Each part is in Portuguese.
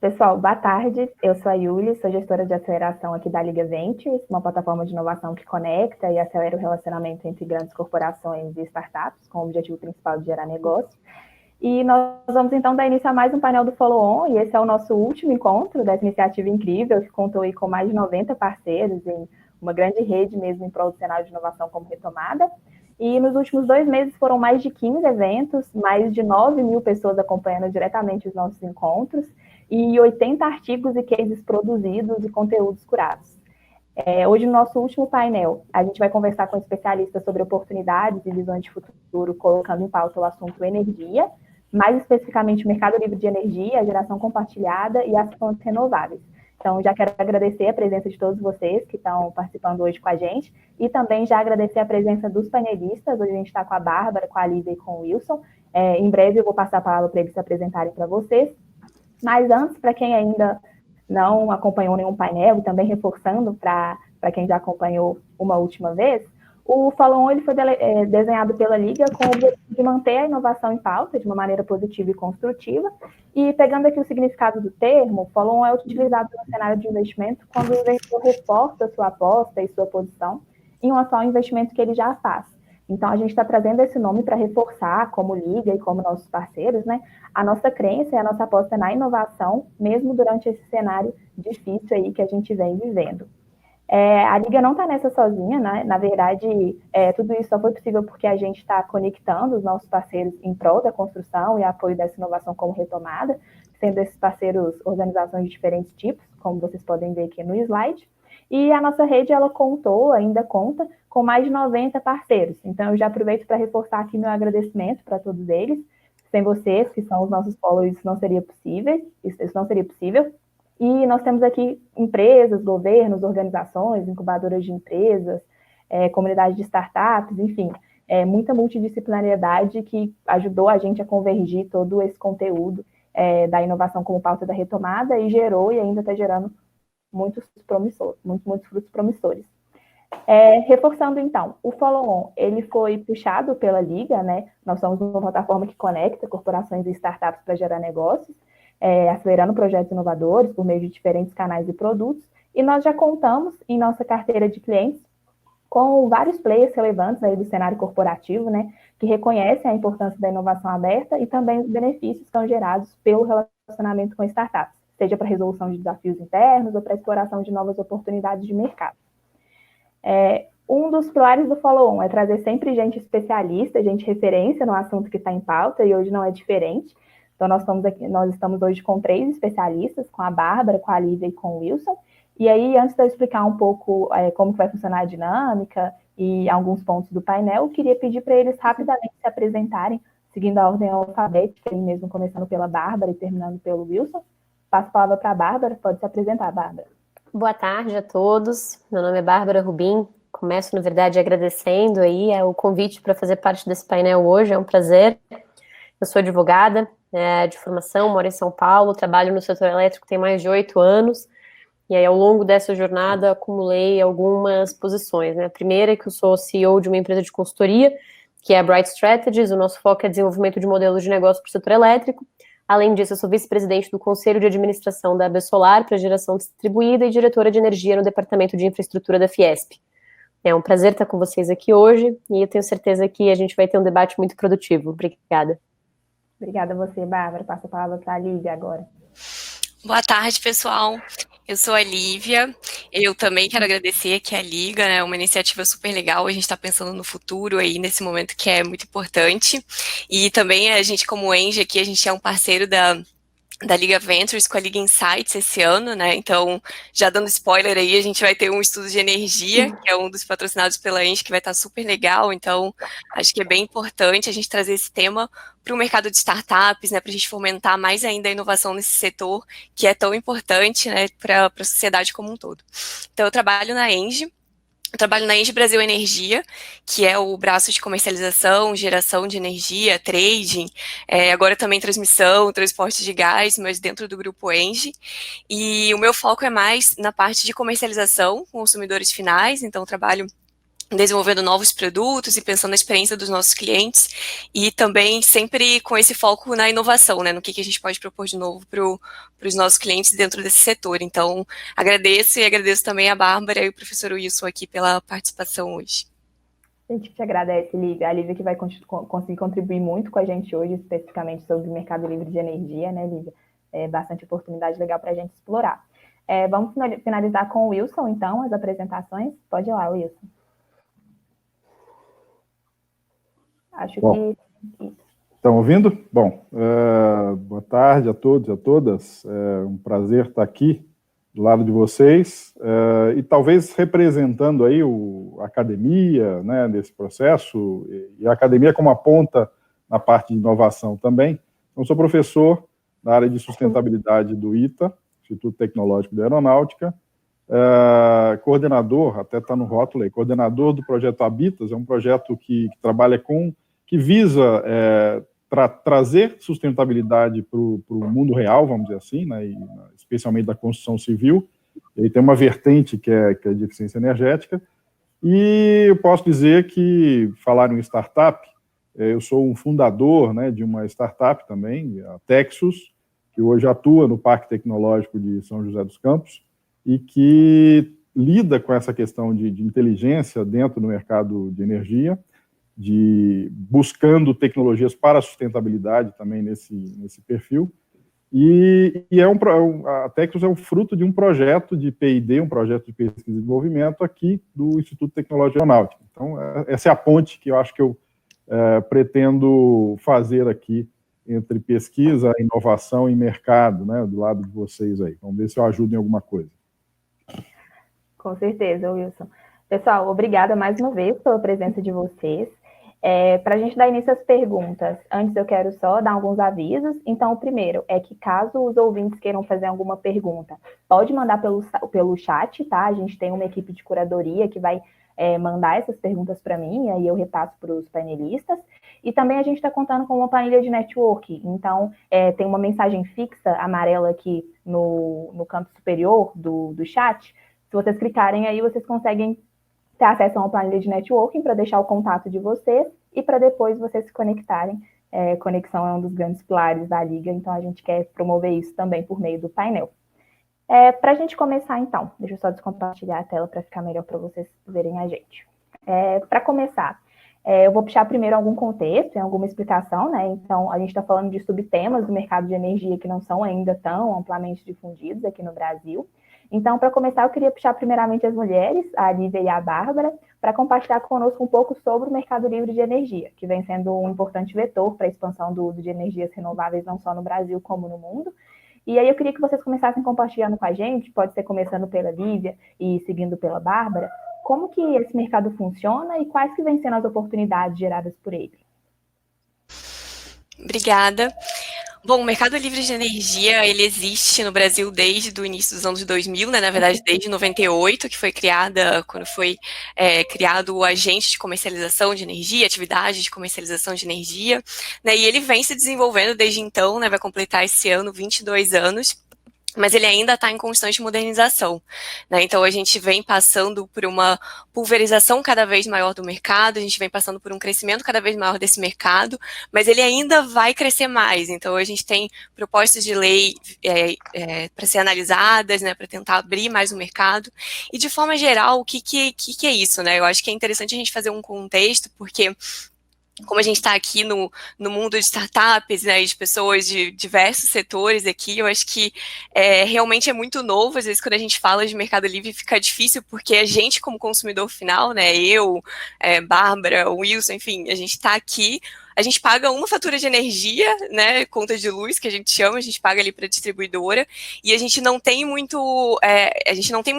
Pessoal, boa tarde. Eu sou a Yuli, sou gestora de aceleração aqui da Liga Ventures, uma plataforma de inovação que conecta e acelera o relacionamento entre grandes corporações e startups, com o objetivo principal de gerar negócio. E nós vamos então dar início a mais um painel do Follow On, e esse é o nosso último encontro dessa iniciativa incrível, que contou aí com mais de 90 parceiros em uma grande rede mesmo em prol do cenário de inovação como retomada. E nos últimos 2 meses foram mais de 15 eventos, mais de 9 mil pessoas acompanhando diretamente os nossos encontros, e 80 artigos e cases produzidos e conteúdos curados. Hoje, no nosso último painel, a gente vai conversar com especialistas sobre oportunidades e visões de futuro, colocando em pauta o assunto energia, mais especificamente o mercado livre de energia, a geração compartilhada e as fontes renováveis. Então, já quero agradecer a presença de todos vocês que estão participando hoje com a gente e também já agradecer a presença dos panelistas. Hoje a gente está com a Bárbara, com a Lívia e com o Wilson. Em breve eu vou passar a palavra para eles se apresentarem para vocês. Mas antes, para quem ainda não acompanhou nenhum painel, e também reforçando para quem já acompanhou uma última vez, o Follow On ele foi desenhado pela Liga com o objetivo de manter a inovação em pauta de uma maneira positiva e construtiva. E pegando aqui o significado do termo, o Follow On é utilizado no cenário de investimento quando o investidor reforça sua aposta e sua posição em um atual investimento que ele já faz. Então, a gente está trazendo esse nome para reforçar, como Liga e como nossos parceiros, né, a nossa crença e a nossa aposta na inovação, mesmo durante esse cenário difícil aí que a gente vem vivendo. A Liga não está nessa sozinha, né? Na verdade, tudo isso só foi possível porque a gente está conectando os nossos parceiros em prol da construção e apoio dessa inovação como retomada, sendo esses parceiros organizações de diferentes tipos, como vocês podem ver aqui no slide. E a nossa rede, ela ainda conta com mais de 90 parceiros. Então, eu já aproveito para reforçar aqui meu agradecimento para todos eles. Sem vocês, que são os nossos followers, isso não seria possível. E nós temos aqui empresas, governos, organizações, incubadoras de empresas, comunidade de startups, enfim, muita multidisciplinariedade que ajudou a gente a convergir todo esse conteúdo da inovação como pauta da retomada e gerou e ainda está gerando muitos frutos promissores. Reforçando, então, o Follow On, ele foi puxado pela Liga, né? Nós somos uma plataforma que conecta corporações e startups para gerar negócios, acelerando projetos inovadores por meio de diferentes canais e produtos, e nós já contamos em nossa carteira de clientes com vários players relevantes aí do cenário corporativo, né, que reconhecem a importância da inovação aberta e também os benefícios que são gerados pelo relacionamento com startups, seja para resolução de desafios internos ou para exploração de novas oportunidades de mercado. Um dos pilares do Follow On é trazer sempre gente especialista, gente referência no assunto que está em pauta, e hoje não é diferente. Então, nós estamos hoje com 3 especialistas, com a Bárbara, com a Lívia e com o Wilson. E aí, antes de eu explicar um pouco como que vai funcionar a dinâmica e alguns pontos do painel, eu queria pedir para eles rapidamente se apresentarem, seguindo a ordem alfabética, aí mesmo começando pela Bárbara e terminando pelo Wilson. Passo a palavra para a Bárbara, pode se apresentar, Bárbara. Boa tarde a todos, meu nome é Bárbara Rubim, começo, na verdade, agradecendo aí o convite para fazer parte desse painel hoje, é um prazer. Eu sou advogada de formação, moro em São Paulo, trabalho no setor elétrico tem mais de 8 anos, e aí ao longo dessa jornada acumulei algumas posições, né? A primeira é que eu sou CEO de uma empresa de consultoria, que é a Bright Strategies, o nosso foco é desenvolvimento de modelos de negócio para o setor elétrico. Além disso, eu sou vice-presidente do Conselho de Administração da AB Solar para geração distribuída e diretora de energia no Departamento de Infraestrutura da Fiesp. É um prazer estar com vocês aqui hoje e eu tenho certeza que a gente vai ter um debate muito produtivo. Obrigada. Obrigada a você, Bárbara. Passo a palavra para a Lívia agora. Boa tarde, pessoal. Eu sou a Lívia. Eu também quero agradecer aqui a Liga, né? Uma iniciativa super legal. A gente está pensando no futuro aí, nesse momento que é muito importante. E também a gente, como Engie aqui, a gente é um parceiro da Liga Ventures com a Liga Insights esse ano, né? Então, já dando spoiler aí, a gente vai ter um estudo de energia, que é um dos patrocinados pela Engie, que vai estar super legal. Então, acho que é bem importante a gente trazer esse tema para o mercado de startups, né? Para a gente fomentar mais ainda a inovação nesse setor, que é tão importante, né? Para a sociedade como um todo. Então, eu trabalho na Engie. Eu trabalho na Engie Brasil Energia, que é o braço de comercialização, geração de energia, trading, agora também transmissão, transporte de gás, mas dentro do grupo Engie. E o meu foco é mais na parte de comercialização com consumidores finais, então eu trabalho desenvolvendo novos produtos e pensando na experiência dos nossos clientes, e também sempre com esse foco na inovação, né, no que a gente pode propor de novo para os nossos clientes dentro desse setor. Então, agradeço e agradeço também a Bárbara e o professor Wilson aqui pela participação hoje. A gente te agradece, Lívia. A Lívia que vai conseguir contribuir muito com a gente hoje, especificamente sobre o mercado livre de energia, né, Lívia? É bastante oportunidade legal para a gente explorar. Vamos finalizar com o Wilson, então, as apresentações. Pode ir lá, Wilson. Acho que... Estão ouvindo? Bom, boa tarde a todos e a todas. É um prazer estar aqui do lado de vocês e talvez representando aí a academia, né, desse processo, e a academia como a ponta na parte de inovação também. Eu sou professor na área de sustentabilidade do ITA, Instituto Tecnológico de Aeronáutica, coordenador, até está no rótulo aí, coordenador do projeto Habitas, é um projeto que trabalha que visa trazer sustentabilidade para o mundo real, vamos dizer assim, né, e, especialmente da construção civil. Ele tem uma vertente que é de eficiência energética, e eu posso dizer que, falar em startup, eu sou um fundador, né, de uma startup também, a Texus, que hoje atua no Parque Tecnológico de São José dos Campos, e que lida com essa questão de inteligência dentro do mercado de energia, buscando tecnologias para a sustentabilidade também nesse perfil, e a Texus é o fruto de um projeto de P&D, um projeto de pesquisa e desenvolvimento aqui do Instituto Tecnológico Aeronáutico. Então, essa é a ponte que eu acho que eu pretendo fazer aqui entre pesquisa, inovação e mercado, né, do lado de vocês aí. Vamos ver se eu ajudo em alguma coisa. Com certeza, Wilson. Pessoal, obrigada mais uma vez pela presença de vocês. Para a gente dar início às perguntas, antes eu quero só dar alguns avisos. Então, o primeiro é que, caso os ouvintes queiram fazer alguma pergunta, pode mandar pelo chat, tá? A gente tem uma equipe de curadoria que vai mandar essas perguntas para mim, e aí eu repasso para os painelistas. E também a gente está contando com uma planilha de network. Então, tem uma mensagem fixa amarela aqui no canto superior do chat. Se vocês clicarem aí, vocês conseguem ter acesso a uma planilha de networking para deixar o contato de vocês e para depois vocês se conectarem. Conexão é um dos grandes pilares da Liga, então a gente quer promover isso também por meio do painel. Para a gente começar, então, deixa eu só descompartilhar a tela para ficar melhor para vocês verem a gente. Para começar, eu vou puxar primeiro algum contexto, alguma explicação, né? Então, a gente está falando de subtemas do mercado de energia que não são ainda tão amplamente difundidos aqui no Brasil. Então, para começar, eu queria puxar primeiramente as mulheres, a Lívia e a Bárbara, para compartilhar conosco um pouco sobre o mercado livre de energia, que vem sendo um importante vetor para a expansão do uso de energias renováveis, não só no Brasil como no mundo. E aí eu queria que vocês começassem compartilhando com a gente, pode ser começando pela Lívia e seguindo pela Bárbara, como que esse mercado funciona e quais que vêm sendo as oportunidades geradas por ele. Obrigada. Bom, o mercado livre de energia, ele existe no Brasil desde o início dos anos 2000, né? Na verdade, desde 98, que foi quando foi criado o agente de comercialização de energia, atividade de comercialização de energia, né? E ele vem se desenvolvendo desde então, né? Vai completar esse ano 22 anos. Mas ele ainda está em constante modernização, né? Então a gente vem passando por uma pulverização cada vez maior do mercado, a gente vem passando por um crescimento cada vez maior desse mercado, mas ele ainda vai crescer mais. Então a gente tem propostas de lei para ser analisadas, né, para tentar abrir mais o mercado. E de forma geral, o que é isso, né? Eu acho que é interessante a gente fazer um contexto, porque como a gente está aqui no mundo de startups, né, de pessoas de diversos setores aqui, eu acho que realmente é muito novo. Às vezes, quando a gente fala de mercado livre, fica difícil, porque a gente, como consumidor final, né, eu, Bárbara, Wilson, enfim, a gente está aqui, a gente paga uma fatura de energia, né, conta de luz, que a gente chama, a gente paga ali para a distribuidora, e a gente não tem muito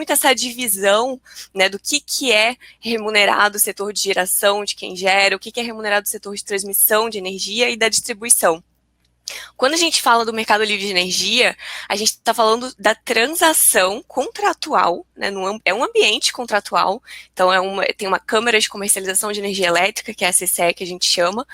essa divisão, né, do que é remunerado o setor de geração, de quem gera, o que é remunerado o setor de transmissão de energia e da distribuição. Quando a gente fala do mercado livre de energia, a gente está falando da transação contratual, né, é um ambiente contratual, então tem uma Câmara de Comercialização de Energia Elétrica, que é a CCE, que a gente chama,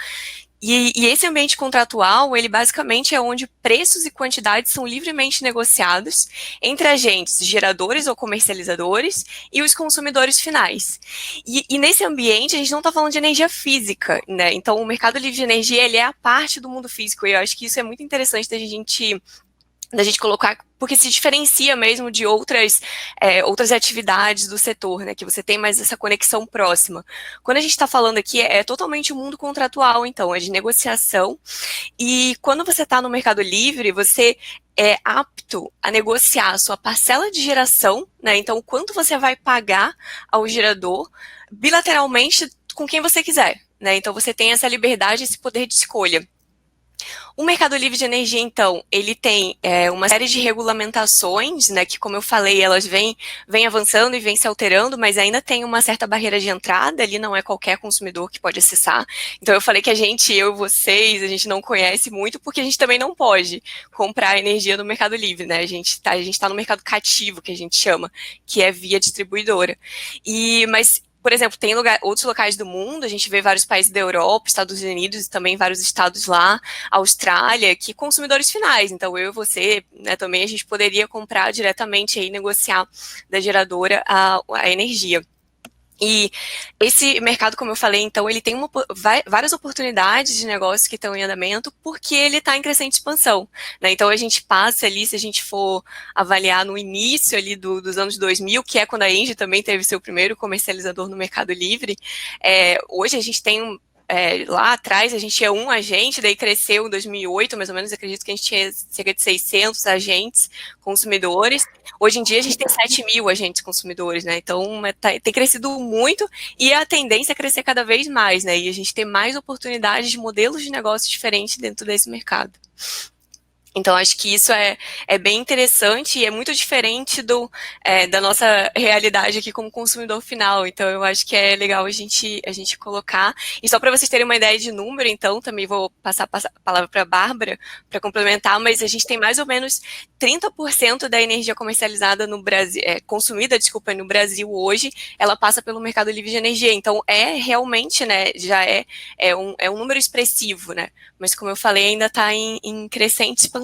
E esse ambiente contratual, ele basicamente é onde preços e quantidades são livremente negociados entre agentes geradores ou comercializadores e os consumidores finais. E nesse ambiente, a gente não está falando de energia física, né? Então, o mercado livre de energia, ele é a parte do mundo físico, e eu acho que isso é muito interessante da gente colocar, porque se diferencia mesmo de outras atividades do setor, né, que você tem mais essa conexão próxima. Quando a gente está falando aqui, é totalmente o mundo contratual, então, é de negociação, e quando você está no Mercado Livre, você é apto a negociar a sua parcela de geração, né, então, o quanto você vai pagar ao gerador, bilateralmente, com quem você quiser, né, então você tem essa liberdade, esse poder de escolha. O Mercado Livre de Energia, então, ele tem uma série de regulamentações, né, que, como eu falei, elas vêm avançando e vêm se alterando, mas ainda tem uma certa barreira de entrada, ali não é qualquer consumidor que pode acessar. Então, eu falei que eu e vocês, a gente não conhece muito, porque a gente também não pode comprar energia no Mercado Livre, né, a gente tá no mercado cativo, que a gente chama, que é via distribuidora. Mas por exemplo, tem outros locais do mundo, a gente vê vários países da Europa, Estados Unidos e também vários estados lá, Austrália, que consumidores finais. Então, eu e você, né, também a gente poderia comprar diretamente e negociar da geradora a energia. E esse mercado, como eu falei, então, ele tem várias oportunidades de negócio que estão em andamento, porque ele está em crescente expansão, né? Então, a gente passa ali, se a gente for avaliar no início ali dos anos 2000, que é quando a Engie também teve seu primeiro comercializador no Mercado Livre, hoje a gente tem lá atrás a gente tinha um agente, daí cresceu em 2008, mais ou menos, acredito que a gente tinha cerca de 600 agentes consumidores. Hoje em dia a gente tem 7.000 agentes consumidores, né? Então tem crescido muito e a tendência é crescer cada vez mais, né? E a gente tem mais oportunidades de modelos de negócio diferentes dentro desse mercado. Então, acho que isso é bem interessante e é muito diferente da nossa realidade aqui como consumidor final. Então, eu acho que é legal a gente colocar. E só para vocês terem uma ideia de número, então, também vou passar a palavra para a Bárbara para complementar, mas a gente tem mais ou menos 30% da energia comercializada no Brasil, consumida, no Brasil hoje, ela passa pelo Mercado Livre de Energia. Então, realmente, né, já é um número expressivo, né? Mas, como eu falei, ainda está em crescente expansão.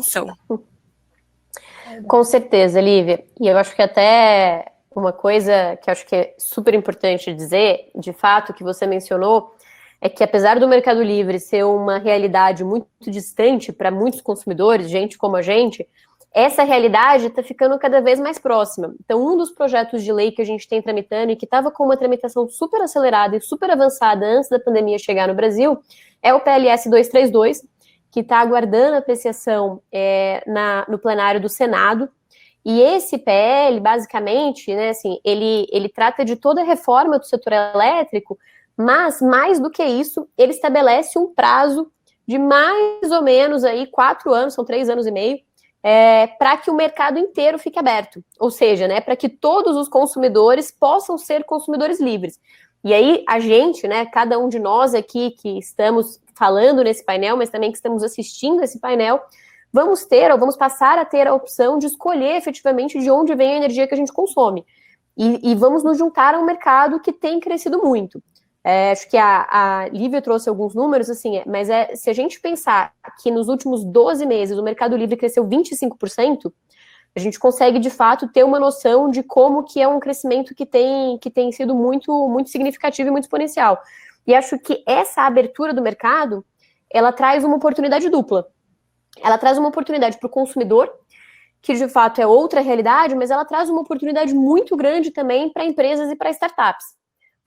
Com certeza, Lívia. E eu acho que até uma coisa que eu acho que é super importante dizer, de fato, que você mencionou, é que apesar do Mercado Livre ser uma realidade muito distante para muitos consumidores, gente como a gente, essa realidade está ficando cada vez mais próxima. Então, um dos projetos de lei que a gente tem tramitando e que estava com uma tramitação super acelerada e super avançada antes da pandemia chegar no Brasil é o PLS 232, que está aguardando apreciação no plenário do Senado. E esse PL, basicamente, né, assim, ele trata de toda a reforma do setor elétrico, mas, mais do que isso, ele estabelece um prazo de mais ou menos aí 4 anos, são 3 anos e meio, para que o mercado inteiro fique aberto. Ou seja, né, para que todos os consumidores possam ser consumidores livres. E aí, a gente, né, cada um de nós aqui que estamos falando nesse painel, mas também que estamos assistindo esse painel, vamos passar a ter a opção de escolher efetivamente de onde vem a energia que a gente consome. E vamos nos juntar a um mercado que tem crescido muito. Acho que a Lívia trouxe alguns números, assim, mas se a gente pensar que nos últimos 12 meses o Mercado Livre cresceu 25%, a gente consegue, de fato, ter uma noção de como que é um crescimento que tem sido muito, muito significativo e muito exponencial. E acho que essa abertura do mercado, ela traz uma oportunidade dupla. Ela traz uma oportunidade para o consumidor, que de fato é outra realidade, mas ela traz uma oportunidade muito grande também para empresas e para startups,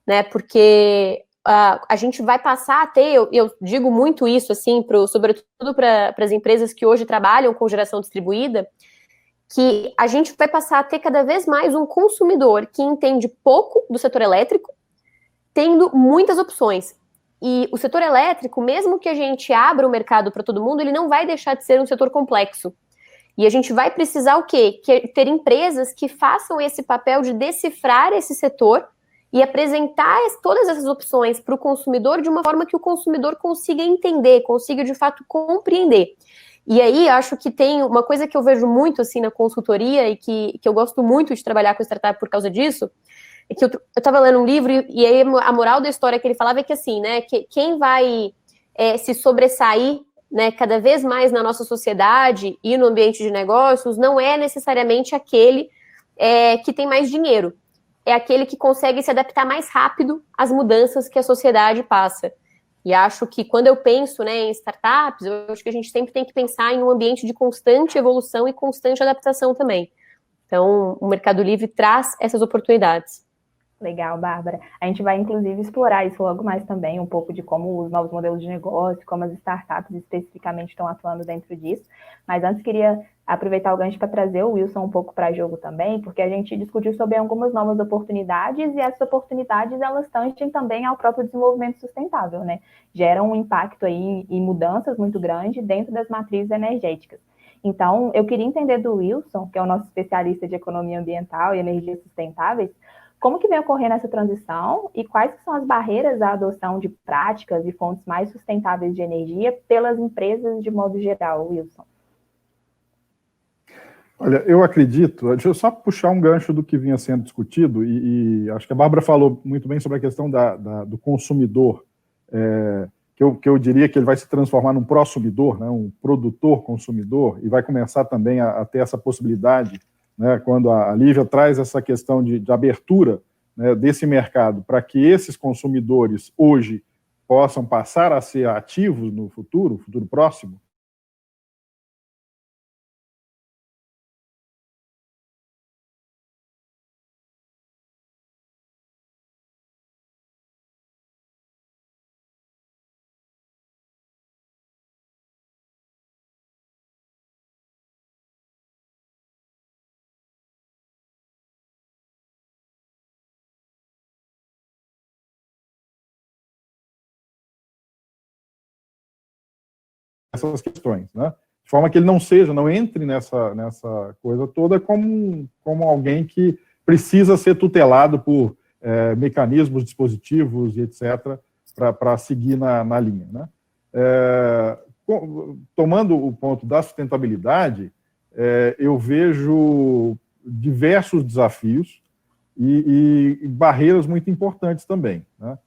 né? Porque a gente vai passar a ter, eu digo muito isso, assim, sobretudo para as empresas que hoje trabalham com geração distribuída, que a gente vai passar a ter cada vez mais um consumidor que entende pouco do setor elétrico, tendo muitas opções. E o setor elétrico, mesmo que a gente abra o mercado para todo mundo, ele não vai deixar de ser um setor complexo. E a gente vai precisar o quê? Ter empresas que façam esse papel de decifrar esse setor e apresentar todas essas opções para o consumidor de uma forma que o consumidor consiga entender, consiga de fato compreender. E aí, acho que tem uma coisa que eu vejo muito, assim, na consultoria e que eu gosto muito de trabalhar com startup por causa disso, é que eu estava lendo um livro e aí a moral da história que ele falava é que, assim, né, que quem vai se sobressair, né, cada vez mais na nossa sociedade e no ambiente de negócios, não é necessariamente aquele que tem mais dinheiro. É aquele que consegue se adaptar mais rápido às mudanças que a sociedade passa. E acho que quando eu penso, né, em startups, eu acho que a gente sempre tem que pensar em um ambiente de constante evolução e constante adaptação também. Então, o Mercado Livre traz essas oportunidades. Legal, Bárbara. A gente vai, inclusive, explorar isso logo mais também, um pouco de como os novos modelos de negócio, como as startups especificamente estão atuando dentro disso. Mas antes, queria aproveitar o gancho para trazer o Wilson um pouco para jogo também, porque a gente discutiu sobre algumas novas oportunidades, e essas oportunidades, elas tangem também ao próprio desenvolvimento sustentável, né? Geram um impacto aí e mudanças muito grandes dentro das matrizes energéticas. Então, eu queria entender do Wilson, que é o nosso especialista de economia ambiental e energias sustentáveis, como que vem ocorrendo essa transição e quais que são as barreiras à adoção de práticas e fontes mais sustentáveis de energia pelas empresas de modo geral, Wilson? Olha, eu acredito, deixa eu só puxar um gancho do que vinha sendo discutido, e acho que a Bárbara falou muito bem sobre a questão do consumidor, que eu diria que ele vai se transformar num prosumidor, né, um produtor-consumidor, e vai começar também a ter essa possibilidade, né, quando a Lívia traz essa questão de abertura, né, desse mercado, para que esses consumidores hoje possam passar a ser ativos no futuro próximo. Essas questões, né? De forma que ele não entre nessa coisa toda como alguém que precisa ser tutelado por mecanismos, dispositivos e etc., para seguir na linha, né? Tomando o ponto da sustentabilidade, eu vejo diversos desafios e barreiras muito importantes também, né?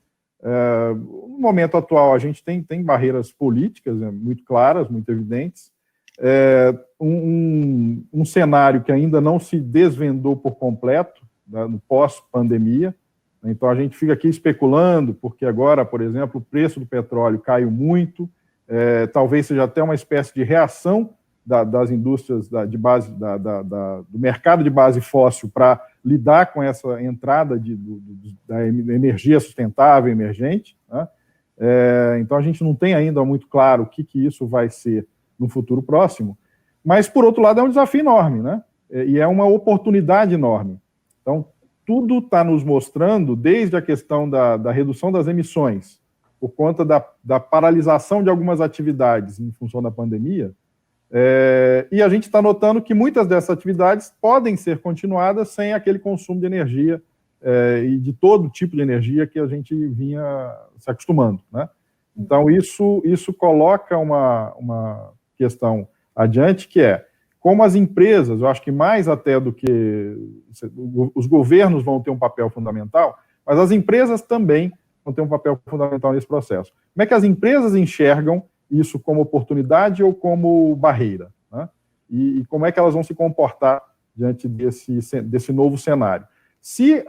No momento atual, a gente tem barreiras políticas, né, muito claras, muito evidentes, um cenário que ainda não se desvendou por completo, né, no pós-pandemia. Então, a gente fica aqui especulando, porque agora, por exemplo, o preço do petróleo caiu muito, talvez seja até uma espécie de reação das indústrias de base, do mercado de base fóssil para lidar com essa entrada da energia sustentável emergente, né? Então, a gente não tem ainda muito claro o que isso vai ser no futuro próximo, mas, por outro lado, é um desafio enorme, né? E é uma oportunidade enorme. Então, tudo está nos mostrando, desde a questão da redução das emissões, por conta da paralisação de algumas atividades em função da pandemia, e a gente está notando que muitas dessas atividades podem ser continuadas sem aquele consumo de energia e de todo tipo de energia que a gente vinha se acostumando, né? Então, isso coloca uma questão adiante, que é como as empresas, eu acho que mais até do que os governos vão ter um papel fundamental, mas as empresas também vão ter um papel fundamental nesse processo. Como é que as empresas enxergam isso como oportunidade ou como barreira, né? E como é que elas vão se comportar diante desse novo cenário? Se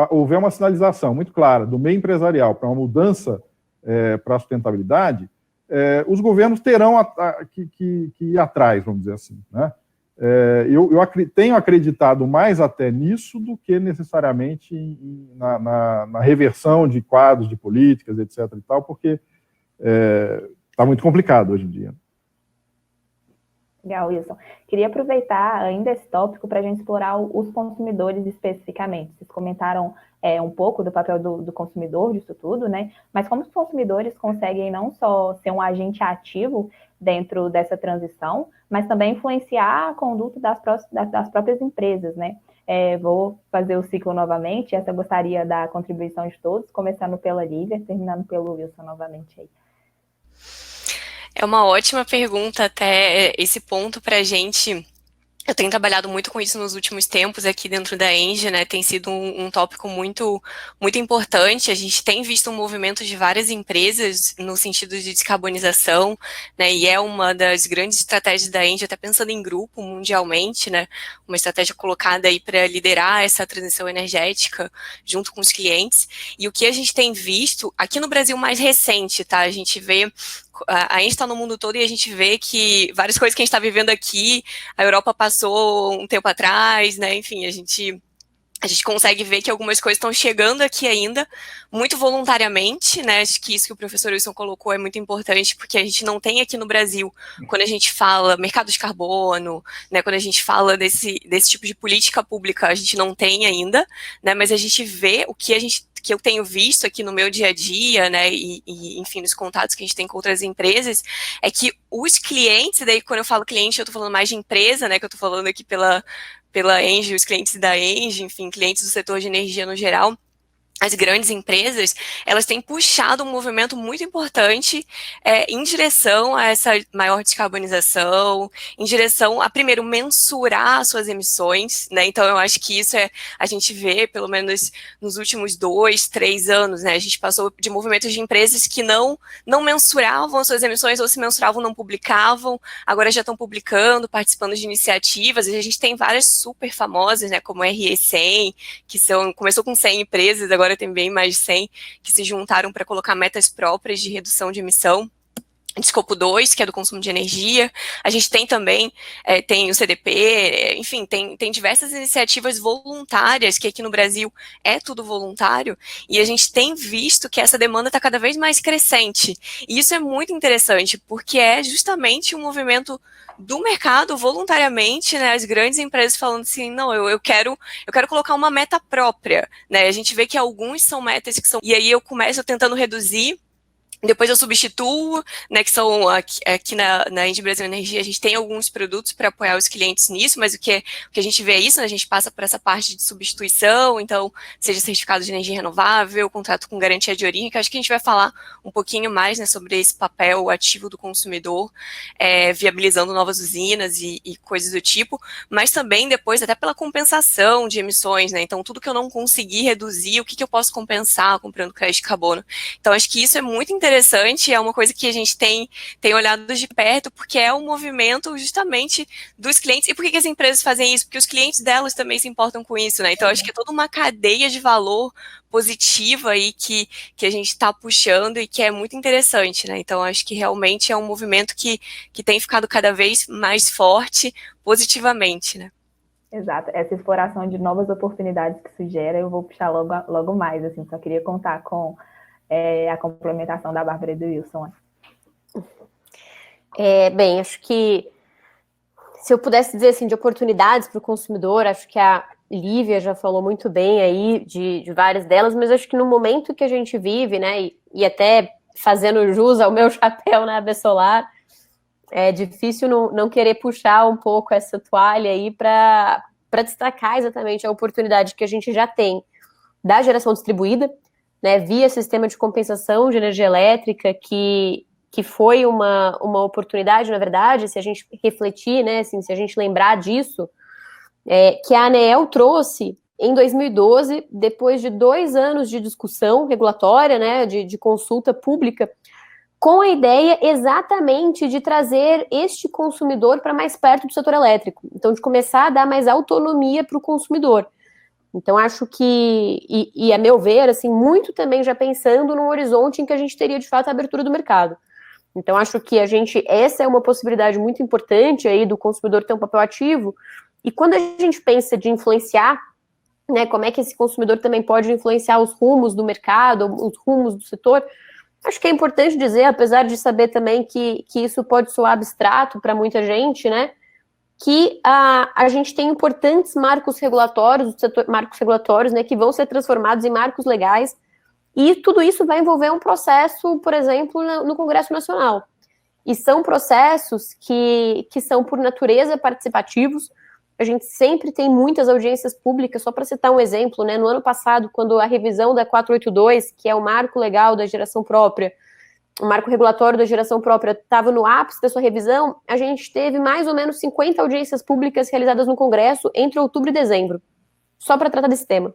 houver uma sinalização muito clara do meio empresarial para uma mudança para a sustentabilidade, os governos terão que ir atrás, vamos dizer assim, né? Eu tenho acreditado mais até nisso do que necessariamente na reversão de quadros de políticas, etc. e tal, porque está muito complicado hoje em dia. Legal, Wilson. Queria aproveitar ainda esse tópico para a gente explorar os consumidores especificamente. Vocês comentaram um pouco do papel do consumidor disso tudo, né? Mas como os consumidores conseguem não só ser um agente ativo dentro dessa transição, mas também influenciar a conduta das próprias empresas, né? Vou fazer o ciclo novamente. Essa eu gostaria da contribuição de todos, começando pela Lívia, terminando pelo Wilson novamente aí. É uma ótima pergunta, até esse ponto para a gente Eu tenho trabalhado muito com isso nos últimos tempos aqui dentro da Engie, né? Tem sido um tópico muito, muito importante. A gente tem visto um movimento de várias empresas no sentido de descarbonização, né? E é uma das grandes estratégias da Engie, até pensando em grupo mundialmente, né? Uma estratégia colocada aí para liderar essa transição energética junto com os clientes. E o que a gente tem visto aqui no Brasil mais recente, tá? A gente vê a gente está no mundo todo e a gente vê que várias coisas que a gente está vivendo aqui, a Europa passou um tempo atrás, né? Enfim, a gente consegue ver que algumas coisas estão chegando aqui ainda, muito voluntariamente, né? Acho que isso que o professor Wilson colocou é muito importante, porque a gente não tem aqui no Brasil, quando a gente fala mercado de carbono, né? Quando a gente fala desse tipo de política pública, a gente não tem ainda, né? Mas a gente vê o que eu tenho visto aqui no meu dia a dia, né, e enfim, nos contatos que a gente tem com outras empresas, é que os clientes, daí quando eu falo cliente, eu tô falando mais de empresa, né, que eu tô falando aqui pela Engie, os clientes da Engie, enfim, clientes do setor de energia no geral, as grandes empresas, elas têm puxado um movimento muito importante em direção a essa maior descarbonização, em direção a, primeiro, mensurar suas emissões, né? Então, eu acho que isso a gente vê, pelo menos nos últimos 2, 3 anos, né? A gente passou de movimentos de empresas que não mensuravam as suas emissões, ou se mensuravam, não publicavam, agora já estão publicando, participando de iniciativas, e a gente tem várias super famosas, né? Como a RE100, que começou com 100 empresas, agora tem bem mais de 100 que se juntaram para colocar metas próprias de redução de emissão de escopo 2, que é do consumo de energia. A gente tem também, tem o CDP, enfim, tem diversas iniciativas voluntárias, que aqui no Brasil é tudo voluntário, e a gente tem visto que essa demanda está cada vez mais crescente. E isso é muito interessante, porque é justamente um movimento do mercado, voluntariamente, né, as grandes empresas falando assim, não, eu quero colocar uma meta própria, né, a gente vê que alguns são metas que são, e aí eu começo tentando reduzir, depois eu substituo, né, que são aqui na Engie Brasil Energia, a gente tem alguns produtos para apoiar os clientes nisso, mas o que a gente vê é isso, né, a gente passa por essa parte de substituição, então, seja certificado de energia renovável, contrato com garantia de origem, que acho que a gente vai falar um pouquinho mais, né, sobre esse papel ativo do consumidor, viabilizando novas usinas e coisas do tipo, mas também depois até pela compensação de emissões, né, então tudo que eu não consegui reduzir, o que eu posso compensar comprando crédito de carbono. Então, acho que isso é muito interessante, é uma coisa que a gente tem olhado de perto, porque é um movimento justamente dos clientes. E por que as empresas fazem isso? Porque os clientes delas também se importam com isso, né? Então, acho que é toda uma cadeia de valor positiva aí que a gente está puxando e que é muito interessante, né? Então, acho que realmente é um movimento que tem ficado cada vez mais forte positivamente, né? Exato, essa exploração de novas oportunidades que isso gera, eu vou puxar logo mais, assim, só queria contar com a complementação da Bárbara e do Wilson. Bem, acho que se eu pudesse dizer assim, de oportunidades para o consumidor, acho que a Lívia já falou muito bem aí de várias delas, mas acho que no momento que a gente vive, né, e até fazendo jus ao meu chapéu na AB Solar, é difícil não querer puxar um pouco essa toalha aí para destacar exatamente a oportunidade que a gente já tem da geração distribuída, né, via sistema de compensação de energia elétrica, que foi uma oportunidade, na verdade, se a gente refletir, né, assim, se a gente lembrar disso, que a ANEEL trouxe em 2012, depois de 2 anos de discussão regulatória, né, de consulta pública, com a ideia exatamente de trazer este consumidor para mais perto do setor elétrico. Então, de começar a dar mais autonomia para o consumidor. Então, acho que, e a meu ver, assim, muito também já pensando num horizonte em que a gente teria, de fato, a abertura do mercado. Então, acho que essa é uma possibilidade muito importante aí do consumidor ter um papel ativo. E quando a gente pensa de influenciar, né, como é que esse consumidor também pode influenciar os rumos do mercado, os rumos do setor, acho que é importante dizer, apesar de saber também que isso pode soar abstrato para muita gente, né, que a gente tem importantes marcos regulatórios, né, que vão ser transformados em marcos legais, e tudo isso vai envolver um processo, por exemplo, no Congresso Nacional. E são processos que são, por natureza, participativos. A gente sempre tem muitas audiências públicas, só para citar um exemplo, né, no ano passado, quando a revisão da 482, que é o marco legal da geração própria, o marco regulatório da geração própria estava no ápice da sua revisão, a gente teve mais ou menos 50 audiências públicas realizadas no Congresso entre outubro e dezembro, só para tratar desse tema.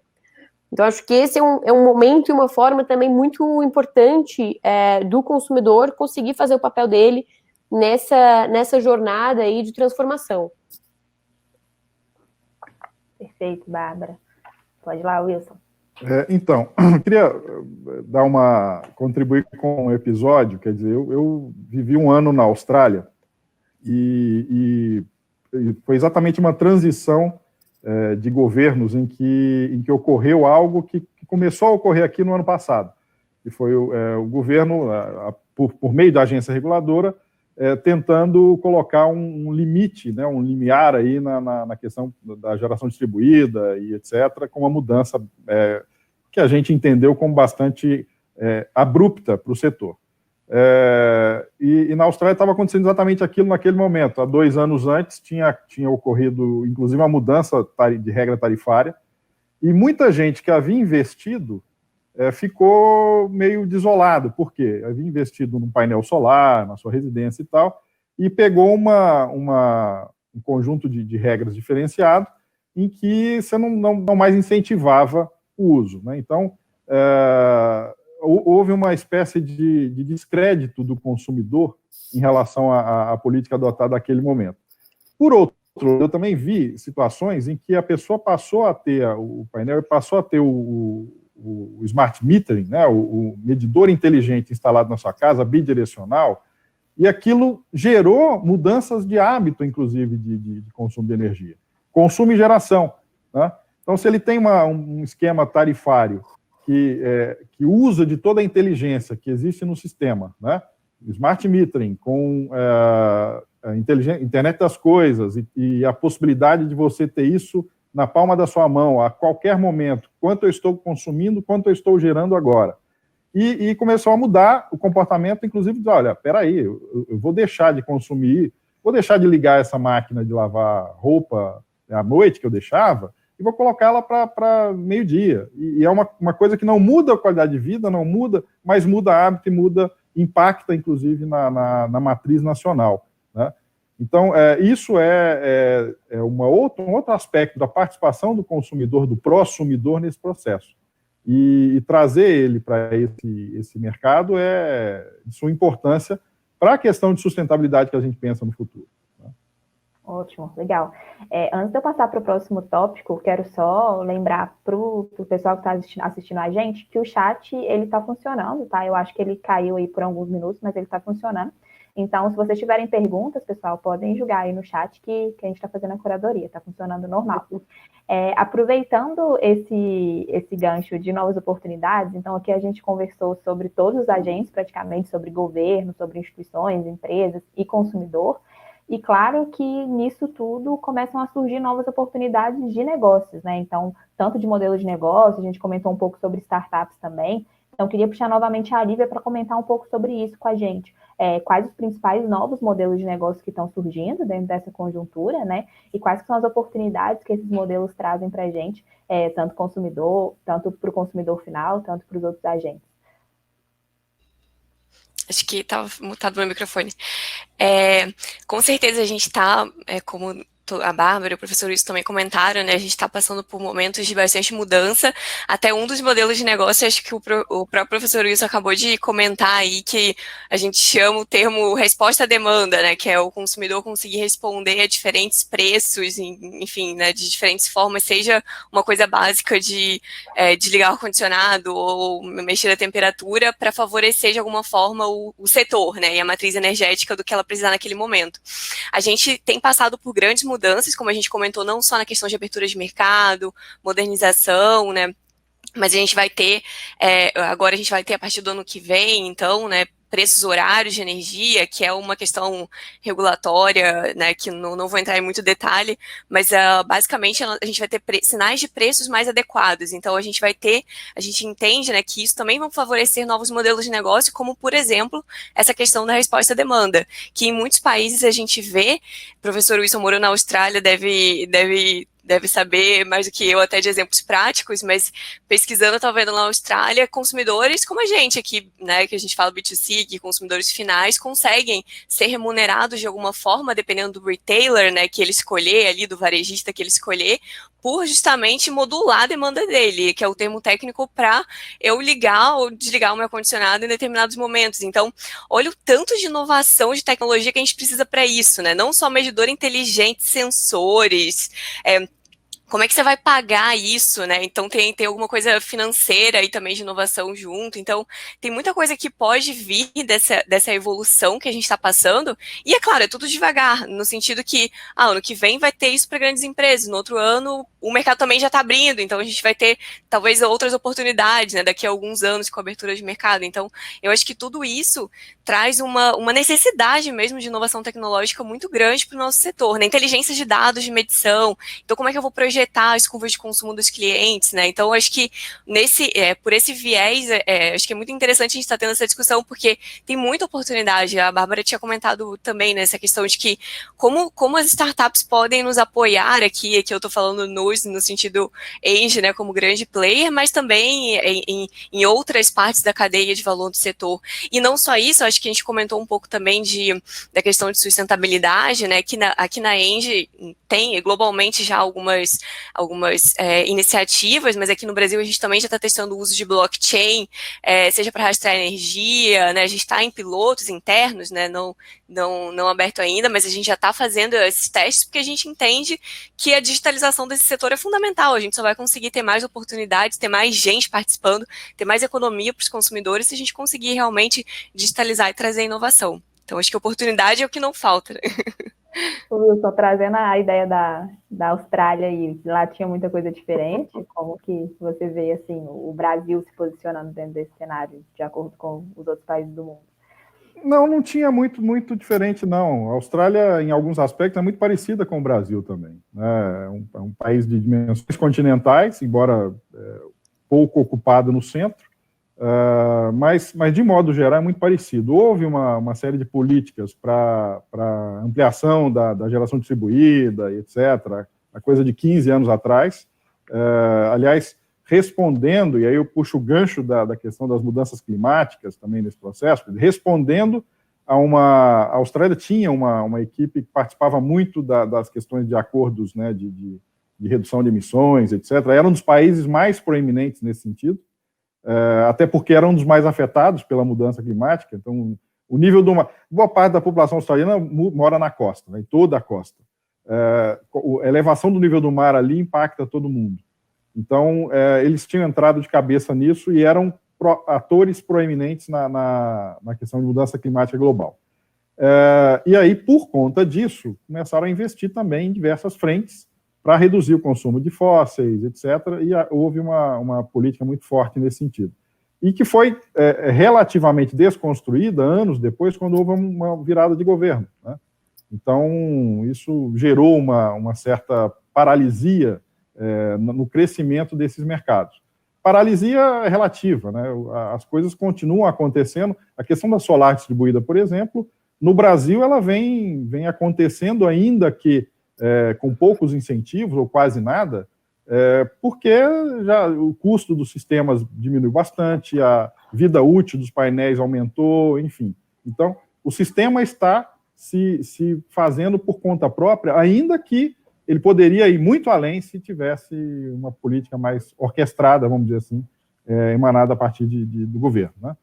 Então, acho que esse é um momento e uma forma também muito importante do consumidor conseguir fazer o papel dele nessa jornada aí de transformação. Perfeito, Bárbara. Pode ir lá, Wilson. Então, queria contribuir com um episódio, quer dizer, eu vivi um ano na Austrália e foi exatamente uma transição de governos em que ocorreu algo que começou a ocorrer aqui no ano passado, que foi o governo, por meio da agência reguladora, tentando colocar um limite, né, um limiar aí na questão da geração distribuída e etc., com uma mudança que a gente entendeu como bastante abrupta para o setor. E na Austrália estava acontecendo exatamente aquilo naquele momento. Há 2 anos antes tinha ocorrido, inclusive, uma mudança de regra tarifária, e muita gente que havia investido ficou meio desolado. Por quê? Havia investido num painel solar, na sua residência e tal, e pegou um conjunto de regras diferenciado em que você não mais incentivava o uso, né? Então, houve uma espécie de descrédito do consumidor em relação à política adotada naquele momento. Por outro, eu também vi situações em que a pessoa passou a ter o painel, passou a ter o smart metering, né, o medidor inteligente instalado na sua casa, bidirecional, e aquilo gerou mudanças de hábito, inclusive, de consumo de energia. Consumo e geração, né? Então, se ele tem um esquema tarifário que usa de toda a inteligência que existe no sistema, né? Smart metering, com a internet das coisas e a possibilidade de você ter isso na palma da sua mão, a qualquer momento, quanto eu estou consumindo, quanto eu estou gerando agora. E começou a mudar o comportamento, inclusive, de, olha, peraí, eu vou deixar de consumir, vou deixar de ligar essa máquina de lavar roupa à noite que eu deixava, e vou colocá-la para meio-dia. E é uma coisa que não muda a qualidade de vida, não muda, mas muda hábito e impacta, inclusive, na matriz nacional, né? Então, isso é um outro aspecto da participação do consumidor, do prosumidor nesse processo. E trazer ele para esse mercado é de sua importância para a questão de sustentabilidade que a gente pensa no futuro. Ótimo, legal. Antes de eu passar para o próximo tópico, quero só lembrar para o pessoal que está assistindo a gente que o chat ele está funcionando, tá? Eu acho que ele caiu aí por alguns minutos, mas ele está funcionando. Então, se vocês tiverem perguntas, pessoal, podem jogar aí no chat que a gente está fazendo a curadoria, está funcionando normal. Aproveitando esse gancho de novas oportunidades, então aqui a gente conversou sobre todos os agentes, praticamente, sobre governo, sobre instituições, empresas e consumidor. E claro que nisso tudo começam a surgir novas oportunidades de negócios, né? Então, tanto de modelo de negócio, a gente comentou um pouco sobre startups também. Então, queria puxar novamente a Lívia para comentar um pouco sobre isso com a gente. Quais os principais novos modelos de negócio que estão surgindo dentro dessa conjuntura, né? E quais são as oportunidades que esses modelos trazem para a gente, tanto para o consumidor final, tanto para os outros agentes. Acho que estava mutado meu microfone. Com certeza a gente está, como a Bárbara e o professor Wilson também comentaram, né, a gente está passando por momentos de bastante mudança. Até um dos modelos de negócio, acho que o próprio professor Wilson acabou de comentar aí, que a gente chama o termo resposta à demanda, né, que é o consumidor conseguir responder a diferentes preços, enfim, né, de diferentes formas, seja uma coisa básica de ligar o ar-condicionado ou mexer a temperatura para favorecer de alguma forma o setor, né, e a matriz energética do que ela precisar naquele momento. A gente tem passado por grandes mudanças, como a gente comentou, não só na questão de abertura de mercado, modernização, né, mas a gente vai ter, agora a gente vai ter a partir do ano que vem, então, né, preços horários de energia, que é uma questão regulatória, né, que não vou entrar em muito detalhe, mas basicamente a gente vai ter sinais de preços mais adequados. Então a gente entende, né, que isso também vai favorecer novos modelos de negócio, como, por exemplo, essa questão da resposta à demanda, que em muitos países a gente vê, o professor Wilson morou na Austrália, deve deve saber mais do que eu até de exemplos práticos, mas pesquisando, eu estava vendo lá na Austrália, consumidores como a gente aqui, né, que a gente fala B2C, que consumidores finais conseguem ser remunerados de alguma forma, dependendo do retailer, né, que ele escolher ali, do varejista que ele escolher, por justamente modular a demanda dele, que é o termo técnico para eu ligar ou desligar o meu ar-condicionado em determinados momentos. Então, olha o tanto de inovação de tecnologia que a gente precisa para isso, né? Não só medidor inteligente, sensores, como é que você vai pagar isso, né? Então tem alguma coisa financeira aí também de inovação junto. Então tem muita coisa que pode vir dessa evolução que a gente está passando. E é claro, é tudo devagar, no sentido que ano que vem vai ter isso para grandes empresas, no outro ano o mercado também já está abrindo, então a gente vai ter talvez outras oportunidades, né? Daqui a alguns anos com a abertura de mercado. Então eu acho que tudo isso traz uma necessidade mesmo de inovação tecnológica muito grande para o nosso setor, né? Inteligência de dados, de medição. Então, como é que eu vou projetar as curvas de consumo dos clientes, né? Então, acho que por esse viés, acho que é muito interessante a gente estar tendo essa discussão, porque tem muita oportunidade. A Bárbara tinha comentado também nessa questão de que como as startups podem nos apoiar aqui eu estou falando no sentido Engie, né, como grande player, mas também em outras partes da cadeia de valor do setor. E não só isso, acho que a gente comentou um pouco também da questão de sustentabilidade, né, que aqui na Engie tem globalmente já algumas iniciativas, mas aqui no Brasil a gente também já está testando o uso de blockchain, seja para rastrear energia, né, a gente está em pilotos internos, né, não aberto ainda, mas a gente já está fazendo esses testes porque a gente entende que a digitalização desse setor é fundamental, a gente só vai conseguir ter mais oportunidades, ter mais gente participando, ter mais economia para os consumidores se a gente conseguir realmente digitalizar e trazer inovação. Então, acho que oportunidade é o que não falta, né? Só trazendo a ideia da Austrália e lá tinha muita coisa diferente, como que você vê assim, o Brasil se posicionando dentro desse cenário, de acordo com os outros países do mundo? Não tinha muito diferente, não. A Austrália, em alguns aspectos, é muito parecida com o Brasil também, né? É um país de dimensões continentais, embora pouco ocupado no centro, mas de modo geral é muito parecido. Houve uma série de políticas para ampliação da geração distribuída, etc., a coisa de 15 anos atrás. Aliás, respondendo, e aí eu puxo o gancho da questão das mudanças climáticas também nesse processo, respondendo a Austrália tinha uma equipe que participava muito das questões de acordos, né, de redução de emissões, etc. Era um dos países mais proeminentes nesse sentido, até porque era um dos mais afetados pela mudança climática. Então, o nível de boa parte da população australiana mora na costa, né, em toda a costa. A elevação do nível do mar ali impacta todo mundo. Então, eles tinham entrado de cabeça nisso e eram atores proeminentes na questão de mudança climática global. E aí, por conta disso, começaram a investir também em diversas frentes para reduzir o consumo de fósseis, etc., e houve uma política muito forte nesse sentido. E que foi relativamente desconstruída anos depois, quando houve uma virada de governo, né? Então, isso gerou uma certa paralisia no crescimento desses mercados. Paralisia relativa, né? As coisas continuam acontecendo. A questão da solar distribuída, por exemplo, no Brasil ela vem acontecendo, ainda que com poucos incentivos ou quase nada, porque já o custo dos sistemas diminuiu bastante, a vida útil dos painéis aumentou, enfim. Então, o sistema está se fazendo por conta própria, ainda que ele poderia ir muito além se tivesse uma política mais orquestrada, vamos dizer assim, emanada a partir do governo, né?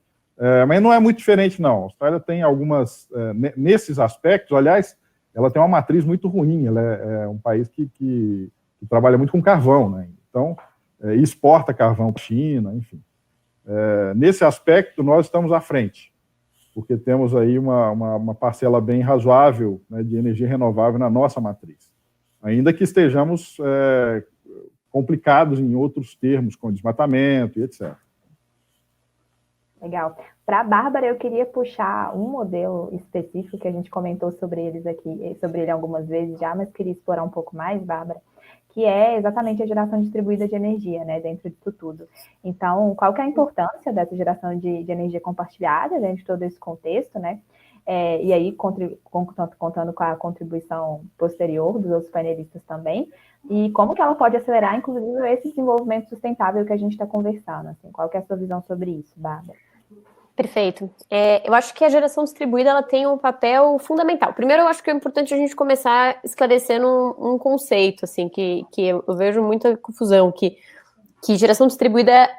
Mas não é muito diferente, não. A Austrália tem algumas, nesses aspectos, aliás, ela tem uma matriz muito ruim, ela é um país que trabalha muito com carvão, né? Então, exporta carvão para a China, enfim. Nesse aspecto, nós estamos à frente, porque temos aí uma parcela bem razoável, né, de energia renovável na nossa matriz. Ainda que estejamos complicados em outros termos, com desmatamento e etc. Legal. Para a Bárbara, eu queria puxar um modelo específico que a gente comentou sobre ele algumas vezes já, mas queria explorar um pouco mais, Bárbara, que é exatamente a geração distribuída de energia, né, dentro disso tudo. Então, qual que é a importância dessa geração de energia compartilhada dentro de todo esse contexto, né? e aí contando com a contribuição posterior dos outros painelistas também, e como que ela pode acelerar, inclusive, esse desenvolvimento sustentável que a gente está conversando, assim, qual que é a sua visão sobre isso, Bárbara? Perfeito. Eu acho que a geração distribuída ela tem um papel fundamental. Primeiro, eu acho que é importante a gente começar esclarecendo um conceito, assim, que eu vejo muita confusão, que geração distribuída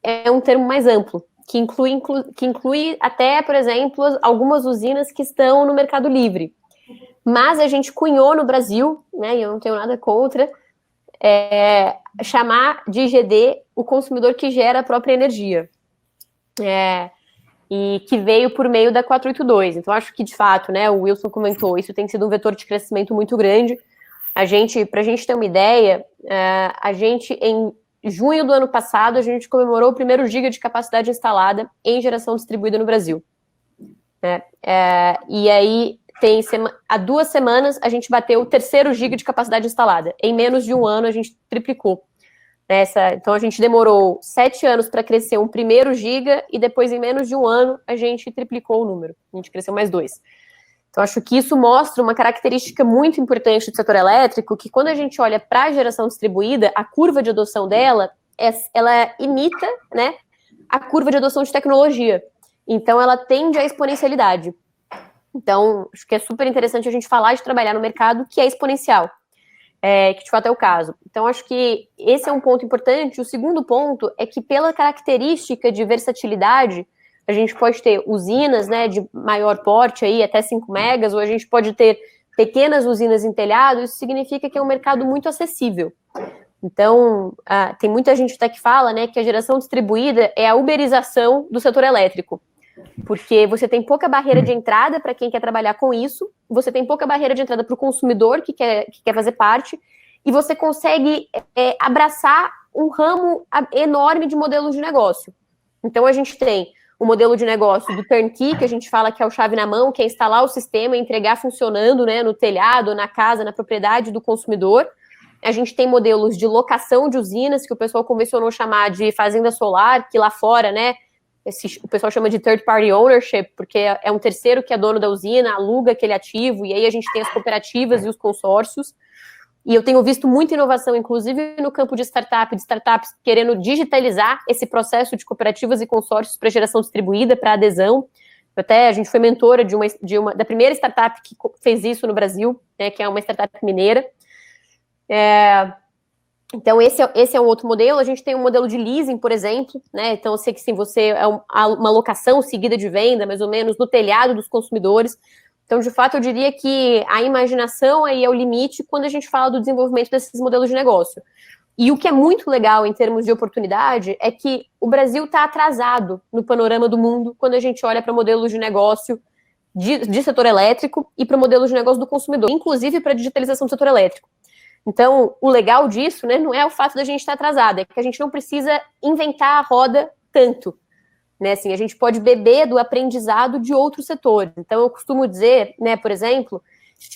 é um termo mais amplo, que inclui até, por exemplo, algumas usinas que estão no mercado livre. Mas a gente cunhou no Brasil, né, e eu não tenho nada contra, chamar de IGD o consumidor que gera a própria energia. E que veio por meio da 482. Então, acho que, de fato, né, o Wilson comentou, isso tem sido um vetor de crescimento muito grande. Para a gente ter uma ideia, em junho do ano passado, a gente comemorou o primeiro giga de capacidade instalada em geração distribuída no Brasil. E aí, há 2 semanas, a gente bateu o 3º giga de capacidade instalada. Em menos de um ano, a gente triplicou. Então, a gente demorou 7 anos para crescer um primeiro giga e depois, em menos de um ano, a gente triplicou o número. A gente cresceu mais 2. Então, acho que isso mostra uma característica muito importante do setor elétrico, que quando a gente olha para a geração distribuída, a curva de adoção dela, ela imita, né, a curva de adoção de tecnologia. Então, ela tende à exponencialidade. Então, acho que é super interessante a gente falar de trabalhar no mercado que é exponencial. Que de fato é o caso. Então, acho que esse é um ponto importante. O segundo ponto é que, pela característica de versatilidade, a gente pode ter usinas, né, de maior porte, aí, até 5 megas, ou a gente pode ter pequenas usinas em telhado. Isso significa que é um mercado muito acessível. Então, tem muita gente até que fala, né, que a geração distribuída é a uberização do setor elétrico. Porque você tem pouca barreira de entrada para quem quer trabalhar com isso, você tem pouca barreira de entrada para o consumidor que quer fazer parte, e você consegue abraçar um ramo enorme de modelos de negócio. Então, a gente tem o modelo de negócio do turnkey, que a gente fala que é o chave na mão, que é instalar o sistema e entregar funcionando, né, no telhado, na casa, na propriedade do consumidor. A gente tem modelos de locação de usinas, que o pessoal convencionou chamar de fazenda solar, que lá fora, né, o pessoal chama de third party ownership, porque é um terceiro que é dono da usina, aluga aquele ativo, e aí a gente tem as cooperativas e os consórcios. E eu tenho visto muita inovação, inclusive no campo de startups querendo digitalizar esse processo de cooperativas e consórcios para geração distribuída, para adesão. Até a gente foi mentora da primeira startup que fez isso no Brasil, né, que é uma startup mineira. Então, esse é um outro modelo. A gente tem um modelo de leasing, por exemplo, né? Então, eu sei que sim, você é uma locação seguida de venda, mais ou menos, no telhado dos consumidores. Então, de fato, eu diria que a imaginação aí é o limite quando a gente fala do desenvolvimento desses modelos de negócio. E o que é muito legal em termos de oportunidade é que o Brasil está atrasado no panorama do mundo quando a gente olha para modelos de negócio de setor elétrico e para o modelo de negócio do consumidor, inclusive para a digitalização do setor elétrico. Então, o legal disso, né, não é o fato da gente estar atrasado, é que a gente não precisa inventar a roda tanto, né, assim, a gente pode beber do aprendizado de outros setores. Então, eu costumo dizer, né, por exemplo,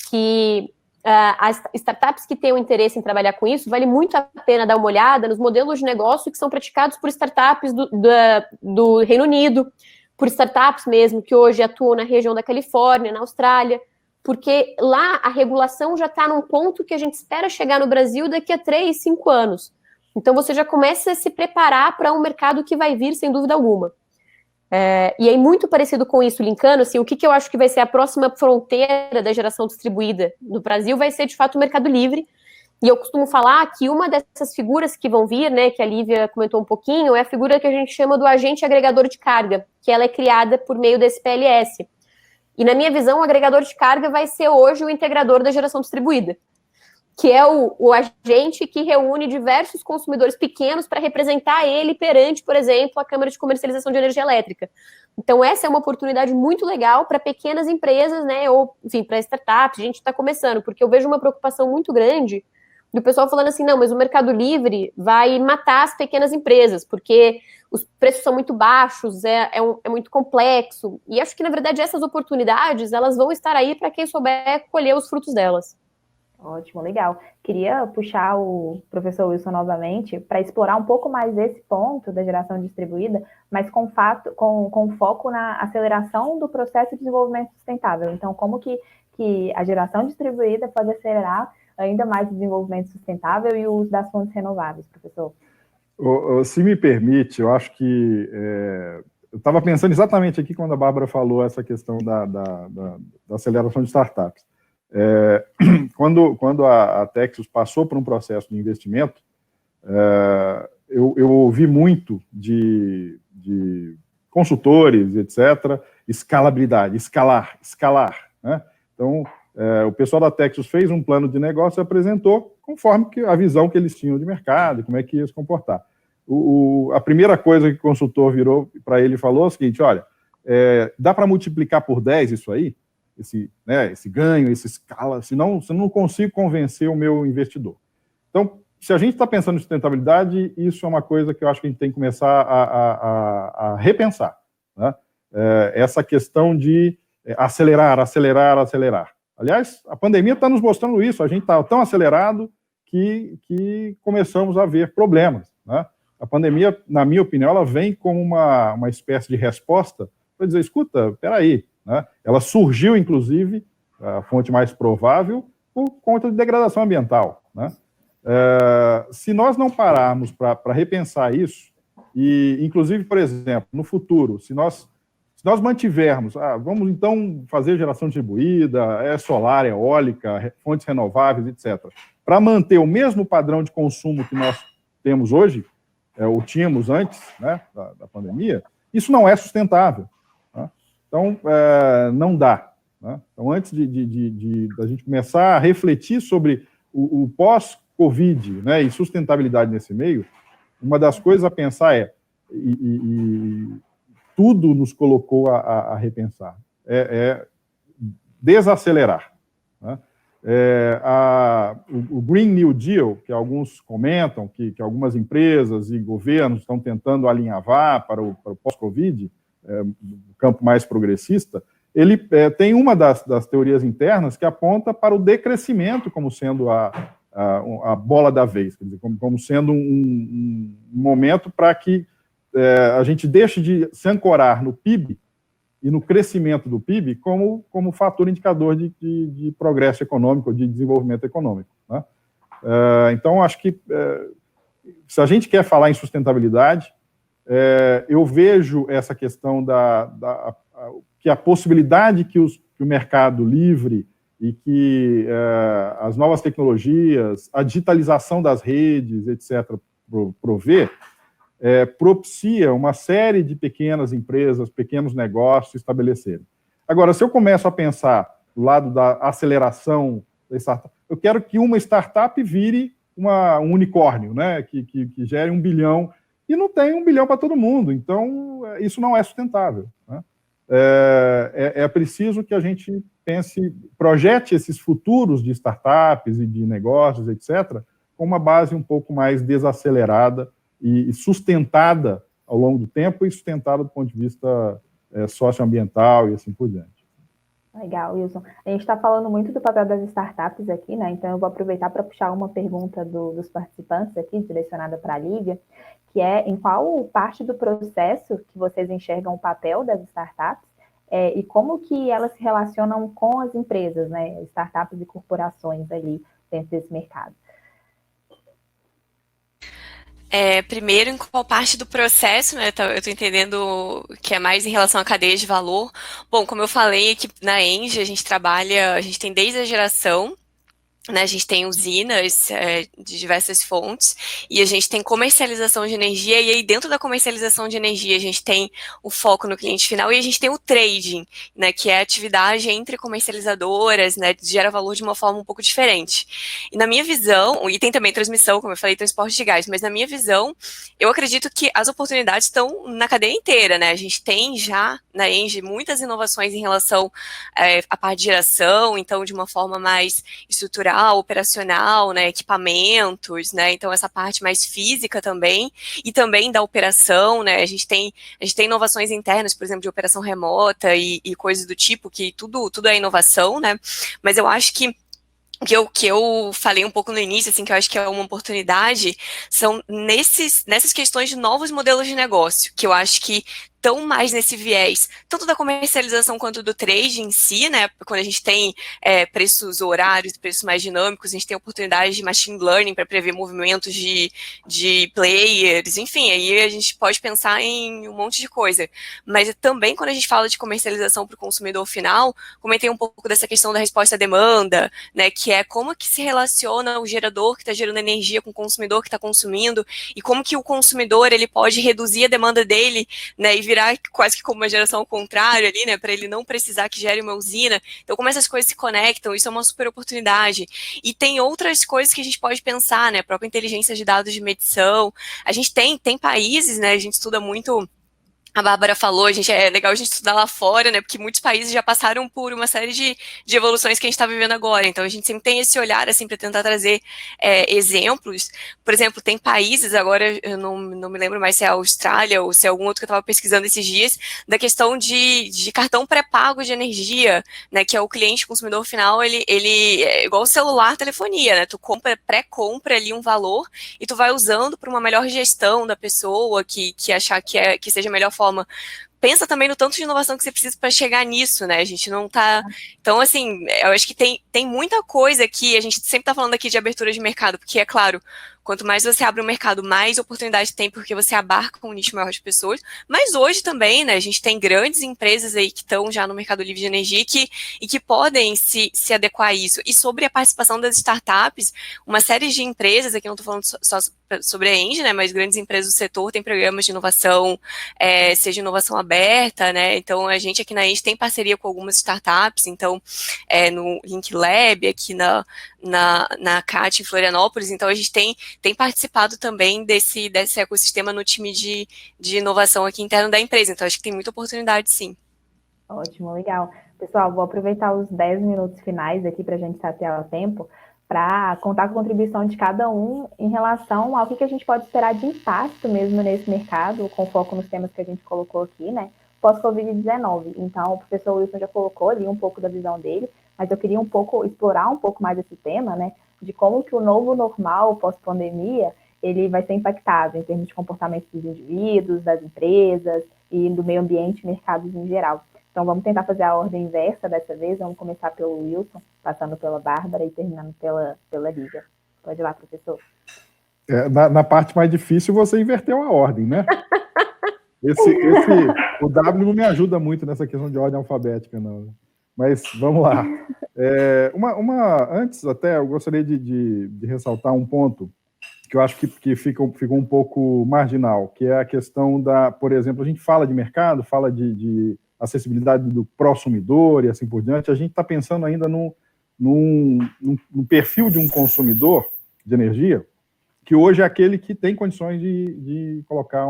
que as startups que têm o interesse em trabalhar com isso, vale muito a pena dar uma olhada nos modelos de negócio que são praticados por startups do Reino Unido, por startups mesmo que hoje atuam na região da Califórnia, na Austrália, porque lá a regulação já está num ponto que a gente espera chegar no Brasil daqui a 3, 5 anos. Então, você já começa a se preparar para um mercado que vai vir, sem dúvida alguma. E aí, muito parecido com isso, linkando, assim, o que eu acho que vai ser a próxima fronteira da geração distribuída no Brasil vai ser, de fato, o Mercado Livre. E eu costumo falar que uma dessas figuras que vão vir, né, que a Lívia comentou um pouquinho, é a figura que a gente chama do agente agregador de carga, que ela é criada por meio desse PLS. E, na minha visão, o agregador de carga vai ser hoje o integrador da geração distribuída, que é o agente que reúne diversos consumidores pequenos para representar ele perante, por exemplo, a Câmara de Comercialização de Energia Elétrica. Então, essa é uma oportunidade muito legal para pequenas empresas, né, ou, enfim, para startups, a gente está começando, porque eu vejo uma preocupação muito grande do pessoal falando assim, não, mas o Mercado Livre vai matar as pequenas empresas, porque os preços são muito baixos, é muito complexo, e acho que, na verdade, essas oportunidades, elas vão estar aí para quem souber colher os frutos delas. Ótimo, legal. Queria puxar o professor Wilson novamente para explorar um pouco mais esse ponto da geração distribuída, mas com foco na aceleração do processo de desenvolvimento sustentável. Então, como que a geração distribuída pode acelerar ainda mais o desenvolvimento sustentável e o uso das fontes renováveis, professor? Se me permite, eu acho que eu estava pensando exatamente aqui quando a Bárbara falou essa questão da aceleração de startups. Quando a Texas passou por um processo de investimento, eu ouvi muito de consultores, etc., escalabilidade, escalar, né? Então, o pessoal da Texas fez um plano de negócio e apresentou conforme a visão que eles tinham de mercado e como é que ia se comportar. A primeira coisa que o consultor virou para ele e falou é o seguinte: olha, dá para multiplicar por 10 isso aí? Esse ganho, essa escala, senão eu não consigo convencer o meu investidor. Então, se a gente está pensando em sustentabilidade, isso é uma coisa que eu acho que a gente tem que começar a repensar, né? Essa questão de acelerar. Aliás, a pandemia está nos mostrando isso, a gente está tão acelerado que começamos a ver problemas, né? A pandemia, na minha opinião, ela vem como uma espécie de resposta para dizer, escuta, peraí, né? Ela surgiu, inclusive, a fonte mais provável, por conta de degradação ambiental, né? Se nós não pararmos para repensar isso, e, inclusive, por exemplo, no futuro, se nós mantivermos, vamos então fazer geração distribuída, solar, eólica, fontes renováveis, etc., para manter o mesmo padrão de consumo que nós temos hoje, ou tínhamos antes, né, da pandemia, isso não é sustentável, né? Então, não dá, né? Então, antes da gente começar a refletir sobre o pós-Covid, né, e sustentabilidade nesse meio, uma das coisas a pensar tudo nos colocou a repensar, desacelerar, né? O Green New Deal, que alguns comentam, que algumas empresas e governos estão tentando alinhavar para o pós-Covid, o campo mais progressista, ele tem uma das teorias internas que aponta para o decrescimento como sendo a bola da vez, quer dizer, como sendo um momento para que a gente deixe de se ancorar no PIB e no crescimento do PIB como fator indicador de progresso econômico, de desenvolvimento econômico, né? Então, acho que se a gente quer falar em sustentabilidade, eu vejo essa questão que a possibilidade que o mercado livre e que as novas tecnologias, a digitalização das redes, etc., provê, propicia uma série de pequenas empresas, pequenos negócios se estabelecerem. Agora, se eu começo a pensar do lado da aceleração da startup, eu quero que uma startup vire um unicórnio, né, que gere 1 bilhão, e não tem 1 bilhão para todo mundo, então isso não é sustentável, né? É preciso que a gente projete esses futuros de startups e de negócios, etc., com uma base um pouco mais desacelerada e sustentada ao longo do tempo e sustentada do ponto de vista socioambiental e assim por diante. Legal, Wilson. A gente está falando muito do papel das startups aqui, né? Então eu vou aproveitar para puxar uma pergunta dos participantes aqui, direcionada para a Lívia, que é em qual parte do processo que vocês enxergam o papel das startups e como que elas se relacionam com as empresas, né? Startups e corporações ali dentro desse mercado. Primeiro, em qual parte do processo, né? Eu estou entendendo que é mais em relação à cadeia de valor. Bom, como eu falei aqui na Engie, a gente tem desde a geração, né, a gente tem usinas de diversas fontes e a gente tem comercialização de energia, e aí dentro da comercialização de energia a gente tem o foco no cliente final e a gente tem o trading, né, que é a atividade entre comercializadoras, né, que gera valor de uma forma um pouco diferente. E na minha visão, e tem também transmissão, como eu falei, transporte de gás, mas na minha visão, eu acredito que as oportunidades estão na cadeia inteira, né, a gente tem já na Engie muitas inovações em relação à parte de geração, então de uma forma mais estrutural, operacional, né, equipamentos, né, então essa parte mais física também, e também da operação, né, a gente tem inovações internas, por exemplo, de operação remota e coisas do tipo, que tudo é inovação, né, mas eu acho que que eu falei um pouco no início, assim, que eu acho que é uma oportunidade, são nessas questões de novos modelos de negócio, que eu acho que estão mais nesse viés, tanto da comercialização quanto do trade em si, né? Quando a gente tem preços horários, preços mais dinâmicos, a gente tem oportunidades de machine learning para prever movimentos de players, enfim, aí a gente pode pensar em um monte de coisa. Mas também quando a gente fala de comercialização para o consumidor final, comentei um pouco dessa questão da resposta à demanda, né? Que é como que se relaciona o gerador que está gerando energia com o consumidor que está consumindo, e como que o consumidor ele pode reduzir a demanda dele, né? E virar quase que como uma geração ao contrário ali, né, para ele não precisar que gere uma usina. Então, como essas coisas se conectam, isso é uma super oportunidade. E tem outras coisas que a gente pode pensar, né, a própria inteligência de dados de medição. A gente tem países, né, a gente estuda muito. A Bárbara falou, é legal a gente estudar lá fora, né? Porque muitos países já passaram por uma série de evoluções que a gente está vivendo agora. Então, a gente sempre tem esse olhar, assim, para tentar trazer exemplos. Por exemplo, tem países, agora eu não me lembro mais se é a Austrália ou se é algum outro que eu estava pesquisando esses dias, da questão de cartão pré-pago de energia, né? Que é o cliente consumidor final, ele é igual o celular, telefonia, né? Tu pré-compra ali um valor e tu vai usando para uma melhor gestão da pessoa, que achar que seja a melhor forma. Pensa também no tanto de inovação que você precisa para chegar nisso, né? A gente não tá... Então, assim, eu acho que tem muita coisa aqui, a gente sempre tá falando aqui de abertura de mercado, porque, é claro, quanto mais você abre o mercado, mais oportunidade tem, porque você abarca um nicho maior de pessoas. Mas hoje também, né, a gente tem grandes empresas aí que estão já no mercado livre de energia e que podem se adequar a isso. E sobre a participação das startups, uma série de empresas, aqui não estou falando só sobre a Engie, né, mas grandes empresas do setor têm programas de inovação, seja inovação aberta, né, então a gente aqui na Engie tem parceria com algumas startups, então no Link Lab, aqui na CAT em Florianópolis, então a gente tem participado também desse ecossistema no time de inovação aqui interno da empresa, então acho que tem muita oportunidade, sim. Ótimo, legal. Pessoal, vou aproveitar os 10 minutos finais aqui para a gente saciar o tempo, para contar com a contribuição de cada um em relação ao que a gente pode esperar de impacto mesmo nesse mercado, com foco nos temas que a gente colocou aqui, né? Pós-Covid-19. Então, o professor Wilson já colocou ali um pouco da visão dele, mas eu queria explorar um pouco mais esse tema, né? De como que o novo normal pós-pandemia, ele vai ser impactado em termos de comportamento dos indivíduos, das empresas e do meio ambiente e mercados em geral. Então, vamos tentar fazer a ordem inversa dessa vez. Vamos começar pelo Wilson, passando pela Bárbara e terminando pela Lívia. Pode ir lá, professor. Na parte mais difícil, você inverteu a ordem, né? O W não me ajuda muito nessa questão de ordem alfabética, não. Mas vamos lá. Antes, até, eu gostaria de ressaltar um ponto que eu acho que ficou um pouco marginal, que é a questão por exemplo, a gente fala de mercado, fala de acessibilidade do prosumidor e assim por diante, a gente está pensando ainda num perfil de um consumidor de energia, que hoje é aquele que tem condições de colocar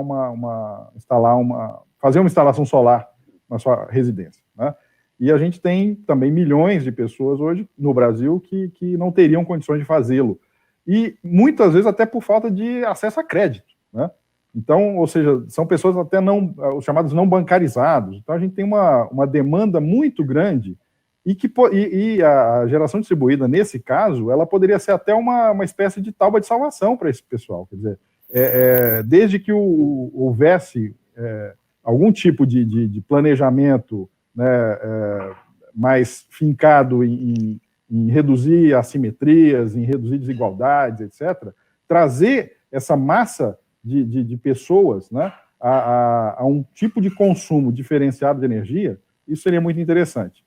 fazer uma instalação solar na sua residência, né? E a gente tem também milhões de pessoas hoje no Brasil que não teriam condições de fazê-lo. E muitas vezes até por falta de acesso a crédito, né? Então, ou seja, são pessoas até os chamados não bancarizados. Então, a gente tem uma demanda muito grande e a geração distribuída, nesse caso, ela poderia ser até uma espécie de tábua de salvação para esse pessoal. Quer dizer, desde que houvesse algum tipo de planejamento, né, mais fincado em reduzir assimetrias, em reduzir desigualdades, etc., trazer essa massa de pessoas, né, a um tipo de consumo diferenciado de energia, isso seria muito interessante.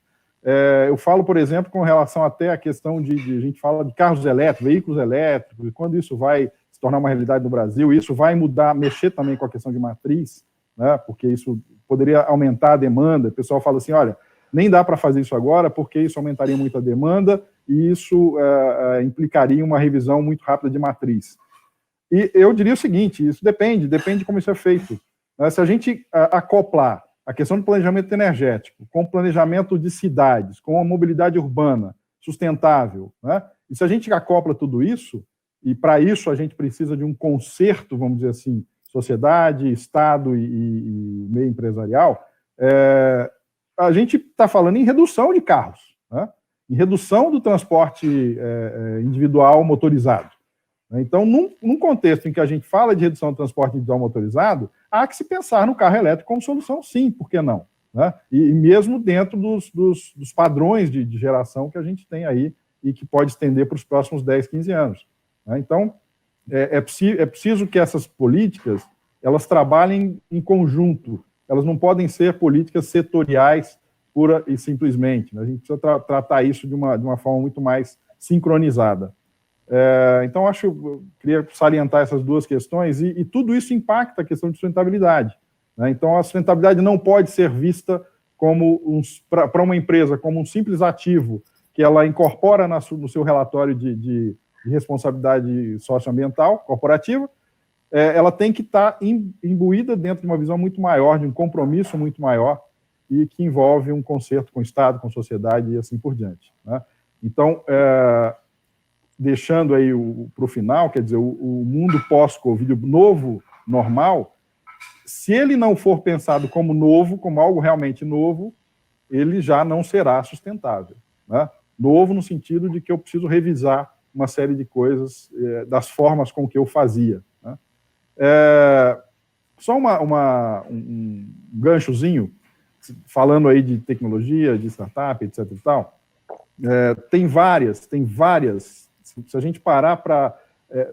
Eu falo, por exemplo, com relação até à questão a gente fala de carros elétricos, veículos elétricos, e quando isso vai se tornar uma realidade no Brasil, isso vai mexer também com a questão de matriz, né, porque isso poderia aumentar a demanda. O pessoal fala assim, olha, nem dá para fazer isso agora, porque isso aumentaria muito a demanda e isso implicaria uma revisão muito rápida de matriz. E eu diria o seguinte, isso depende de como isso é feito. Se a gente acoplar a questão do planejamento energético com o planejamento de cidades, com a mobilidade urbana sustentável, né? E se a gente acopla tudo isso, e para isso a gente precisa de um concerto, vamos dizer assim, sociedade, Estado e meio empresarial, a gente está falando em redução de carros, né? em redução do transporte individual motorizado. Então, num contexto em que a gente fala de redução do transporte individual motorizado, há que se pensar no carro elétrico como solução, sim, por que não? Né? E mesmo dentro dos padrões de geração que a gente tem aí e que pode estender para os próximos 10, 15 anos. Né? Então, é preciso que essas políticas elas trabalhem em conjunto, elas não podem ser políticas setoriais pura e simplesmente. Né? A gente precisa tratar isso de uma forma muito mais sincronizada. Então, eu queria salientar essas duas questões, e tudo isso impacta a questão de sustentabilidade. Né? Então, a sustentabilidade não pode ser vista como para uma empresa como um simples ativo que ela incorpora no seu relatório de responsabilidade socioambiental corporativa. Ela tem que estar imbuída dentro de uma visão muito maior, de um compromisso muito maior, e que envolve um conserto com o Estado, com a sociedade e assim por diante. Né? Então, deixando aí para o final, quer dizer, o mundo pós-Covid, o novo normal, se ele não for pensado como novo, como algo realmente novo, ele já não será sustentável. Né? Novo no sentido de que eu preciso revisar uma série de coisas das formas com que eu fazia. Né? Só um ganchozinho, falando aí de tecnologia, de startup, etc. e tal, tem várias. Se a gente parar para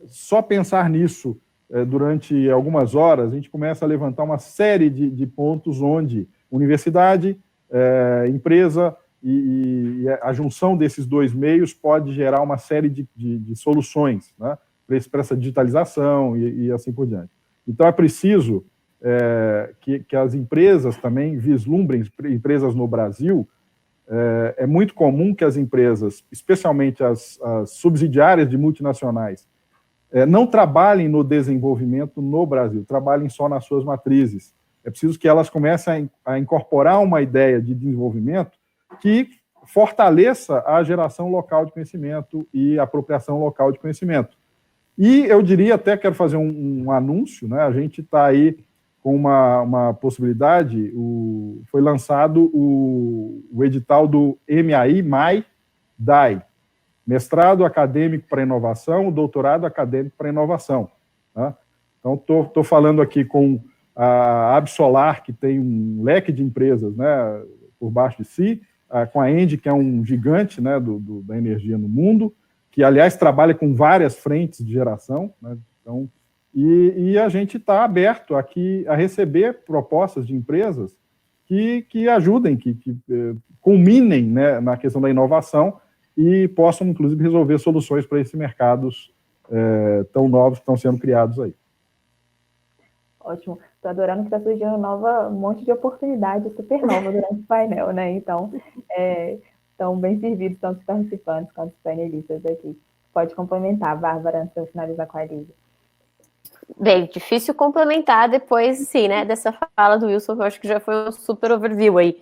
só pensar nisso durante algumas horas, a gente começa a levantar uma série de pontos onde universidade, empresa e a junção desses dois meios pode gerar uma série de soluções, né, para essa digitalização e assim por diante. Então, é preciso que as empresas também vislumbrem, empresas no Brasil. É muito comum que as empresas, especialmente as subsidiárias de multinacionais, não trabalhem no desenvolvimento no Brasil, trabalhem só nas suas matrizes. É preciso que elas comecem a incorporar uma ideia de desenvolvimento que fortaleça a geração local de conhecimento e a apropriação local de conhecimento. E eu diria, até quero fazer um anúncio, né? A gente está aí com uma possibilidade, foi lançado o edital do MAI-DAI, Mestrado Acadêmico para Inovação, Doutorado Acadêmico para Inovação. Tá? Então, estou falando aqui com a Absolar, que tem um leque de empresas, né, por baixo de si, com a Engie, que é um gigante, né, da energia no mundo, que, aliás, trabalha com várias frentes de geração. Né, então, e a gente está aberto aqui a receber propostas de empresas que ajudem, que culminem, né, na questão da inovação e possam, inclusive, resolver soluções para esses mercados tão novos que estão sendo criados aí. Ótimo. Estou adorando que está surgindo um monte de oportunidade super nova durante o painel, né? Então, estão bem servidos tanto os participantes quanto os panelistas aqui. Pode complementar, Bárbara, antes de eu finalizar com a Lívia. Bem, difícil complementar depois, sim, né, dessa fala do Wilson, eu acho que já foi um super overview aí.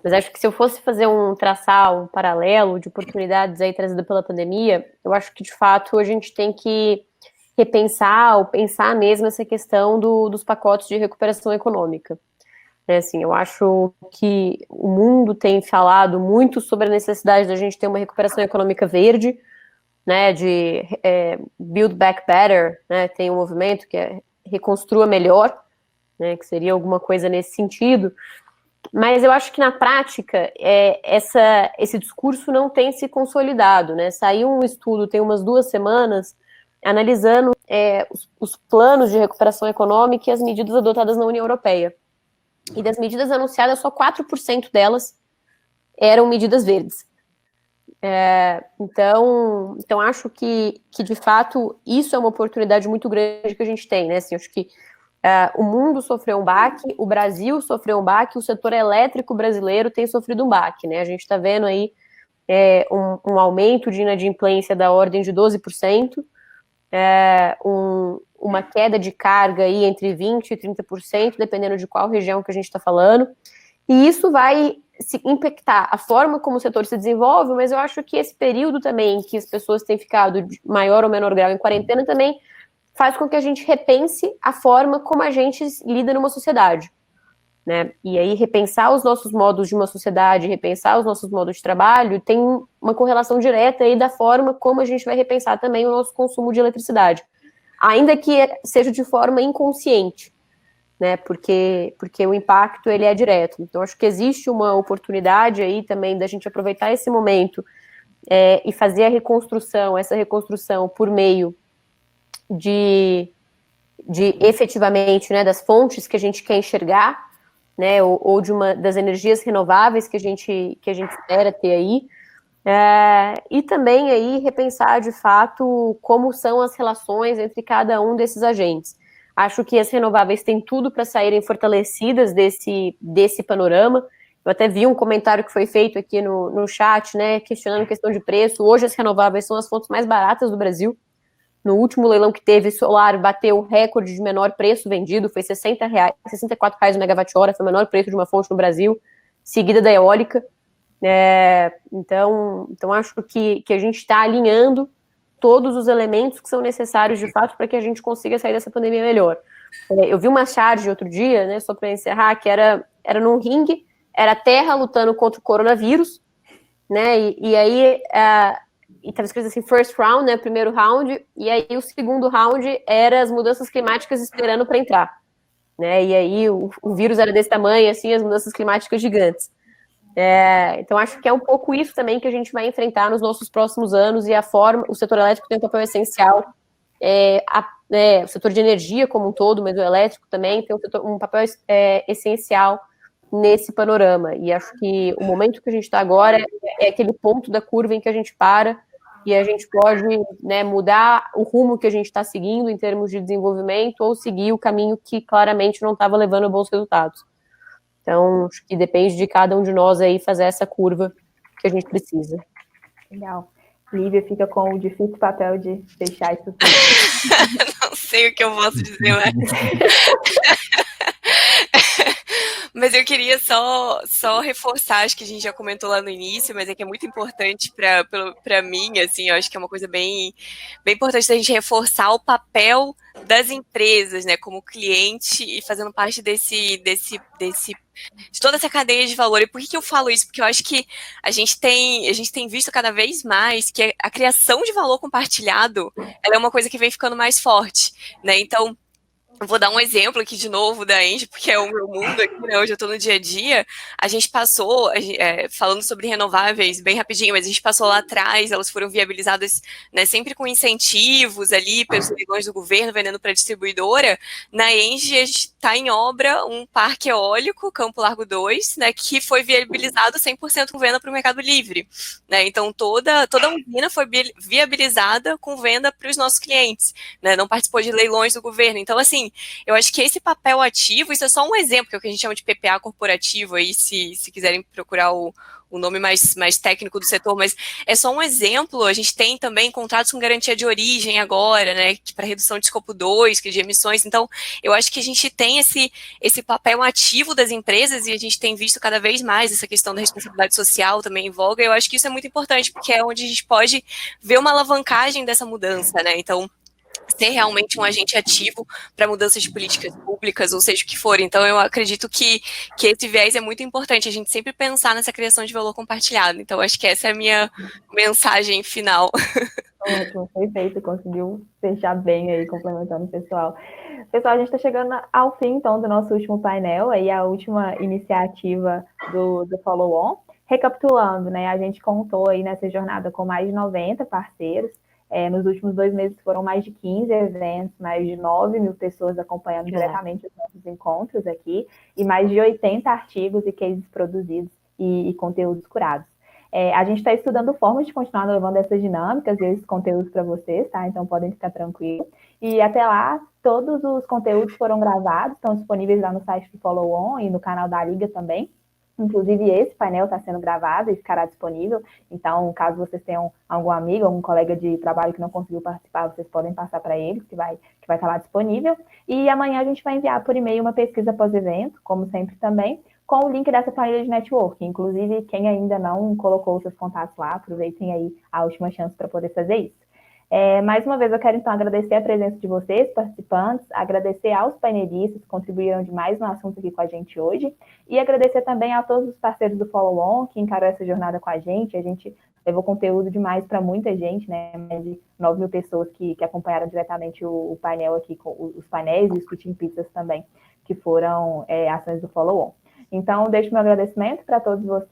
Mas acho que se eu fosse traçar um paralelo de oportunidades aí trazida pela pandemia, eu acho que, de fato, a gente tem que repensar ou pensar mesmo essa questão dos pacotes de recuperação econômica. Assim, eu acho que o mundo tem falado muito sobre a necessidade da gente ter uma recuperação econômica verde, né, de Build Back Better, né, tem um movimento que é Reconstrua Melhor, né, que seria alguma coisa nesse sentido, mas eu acho que na prática esse discurso não tem se consolidado, né, saiu um estudo tem umas 2 semanas analisando os planos de recuperação econômica e as medidas adotadas na União Europeia, e das medidas anunciadas só 4% delas eram medidas verdes. Então acho que de fato isso é uma oportunidade muito grande que a gente tem, né? Assim, acho que o mundo sofreu um baque, o Brasil sofreu um baque, o setor elétrico brasileiro tem sofrido um baque, né? A gente está vendo aí um aumento de inadimplência da ordem de 12%, uma queda de carga aí entre 20% e 30%, dependendo de qual região que a gente está falando, e isso vai se impactar a forma como o setor se desenvolve, mas eu acho que esse período também que as pessoas têm ficado de maior ou menor grau em quarentena também faz com que a gente repense a forma como a gente lida numa sociedade. né? E aí repensar os nossos modos de uma sociedade, repensar os nossos modos de trabalho, tem uma correlação direta aí da forma como a gente vai repensar também o nosso consumo de eletricidade, ainda que seja de forma inconsciente, né? Porque o impacto ele é direto. Então acho que existe uma oportunidade aí também da gente aproveitar esse momento e fazer essa reconstrução por meio de efetivamente, né, das fontes que a gente quer enxergar, né, ou das energias renováveis que a gente espera ter aí, e também aí repensar de fato como são as relações entre cada um desses agentes. Acho que as renováveis têm tudo para saírem fortalecidas desse panorama. Eu até vi um comentário que foi feito aqui no chat, né, questionando a questão de preço. Hoje as renováveis são as fontes mais baratas do Brasil. No último leilão que teve, solar bateu o recorde de menor preço vendido, foi R$60, R$64 o megawatt-hora, foi o menor preço de uma fonte no Brasil, seguida da eólica. Então acho que a gente está alinhando todos os elementos que são necessários, de fato, para que a gente consiga sair dessa pandemia melhor. Eu vi uma charge outro dia, né, só para encerrar, que era num ringue, era a Terra lutando contra o coronavírus, né, e aí... e estava escrito assim, first round, né, primeiro round, e aí o segundo round era as mudanças climáticas esperando para entrar, né, e aí o vírus era desse tamanho, assim, as mudanças climáticas gigantes. Então acho que é um pouco isso também que a gente vai enfrentar nos nossos próximos anos, e o setor elétrico tem um papel essencial, o setor de energia como um todo, mas o elétrico também tem um papel essencial nesse panorama, e acho que o momento que a gente está agora é aquele ponto da curva em que a gente para e a gente pode, né, mudar o rumo que a gente está seguindo em termos de desenvolvimento ou seguir o caminho que claramente não estava levando a bons resultados. Então, acho que depende de cada um de nós aí fazer essa curva que a gente precisa. Legal. Lívia fica com o difícil papel de deixar isso tudo. Não sei o que eu posso dizer, mas... Mas eu queria só reforçar, acho que a gente já comentou lá no início, mas é que é muito importante para mim, assim, eu acho que é uma coisa bem importante da gente reforçar o papel das empresas, né, como cliente e fazendo parte de toda essa cadeia de valor. E por que eu falo isso? Porque eu acho que a gente tem visto cada vez mais que a criação de valor compartilhado, ela é uma coisa que vem ficando mais forte, né? Então, eu vou dar um exemplo aqui de novo da Engie, porque é o meu mundo aqui, né? Hoje eu estou no dia a dia. A gente passou, falando sobre renováveis, bem rapidinho, mas a gente passou lá atrás, elas foram viabilizadas, né, sempre com incentivos ali, pelos leilões do governo, vendendo para a distribuidora. Na Engie, a gente está em obra um parque eólico, Campo Largo 2, né, que foi viabilizado 100% com venda para o Mercado Livre. Né? Então, toda a usina foi viabilizada com venda para os nossos clientes. Né? Não participou de leilões do governo. Então, assim, eu acho que esse papel ativo, isso é só um exemplo, que é o que a gente chama de PPA corporativo, aí, se quiserem procurar o nome mais técnico do setor, mas é só um exemplo. A gente tem também contratos com garantia de origem agora, né, para redução de escopo 2, que de emissões. Então, eu acho que a gente tem esse papel ativo das empresas, e a gente tem visto cada vez mais essa questão da responsabilidade social também em voga. Eu acho que isso é muito importante, porque é onde a gente pode ver uma alavancagem dessa mudança, né? Então, ser realmente um agente ativo para mudanças de políticas públicas, ou seja, o que for. Então, eu acredito que esse viés é muito importante, a gente sempre pensar nessa criação de valor compartilhado. Então, acho que essa é a minha mensagem final. Ótimo, perfeito, conseguiu fechar bem aí, complementando o pessoal. Pessoal, a gente está chegando ao fim, então, do nosso último painel, aí a última iniciativa do Follow On. Recapitulando, né, a gente contou aí nessa jornada com mais de 90 parceiros. Nos últimos 2 meses foram mais de 15 eventos, mais de 9 mil pessoas acompanhando diretamente os nossos encontros aqui, e mais de 80 artigos e cases produzidos e conteúdos curados. A gente está estudando formas de continuar levando essas dinâmicas e esses conteúdos para vocês, tá? Então podem ficar tranquilos. E até lá, todos os conteúdos foram gravados, estão disponíveis lá no site do Follow On e no canal da Liga também. Inclusive, esse painel está sendo gravado e ficará disponível. Então, caso vocês tenham algum amigo, algum colega de trabalho que não conseguiu participar, vocês podem passar para ele, que vai estar lá disponível. E amanhã a gente vai enviar por e-mail uma pesquisa pós-evento, como sempre também, com o link dessa planilha de network. Inclusive, quem ainda não colocou os seus contatos lá, aproveitem aí a última chance para poder fazer isso. Mais uma vez, eu quero, então, agradecer a presença de vocês, participantes, agradecer aos painelistas que contribuíram demais no assunto aqui com a gente hoje, e agradecer também a todos os parceiros do Follow On, que encarou essa jornada com a gente levou conteúdo demais para muita gente, né? Mais de 9 mil pessoas que acompanharam diretamente o painel aqui, com os painéis e os Cooking Pizzas também, que foram ações do Follow On. Então, deixo meu agradecimento para todos vocês.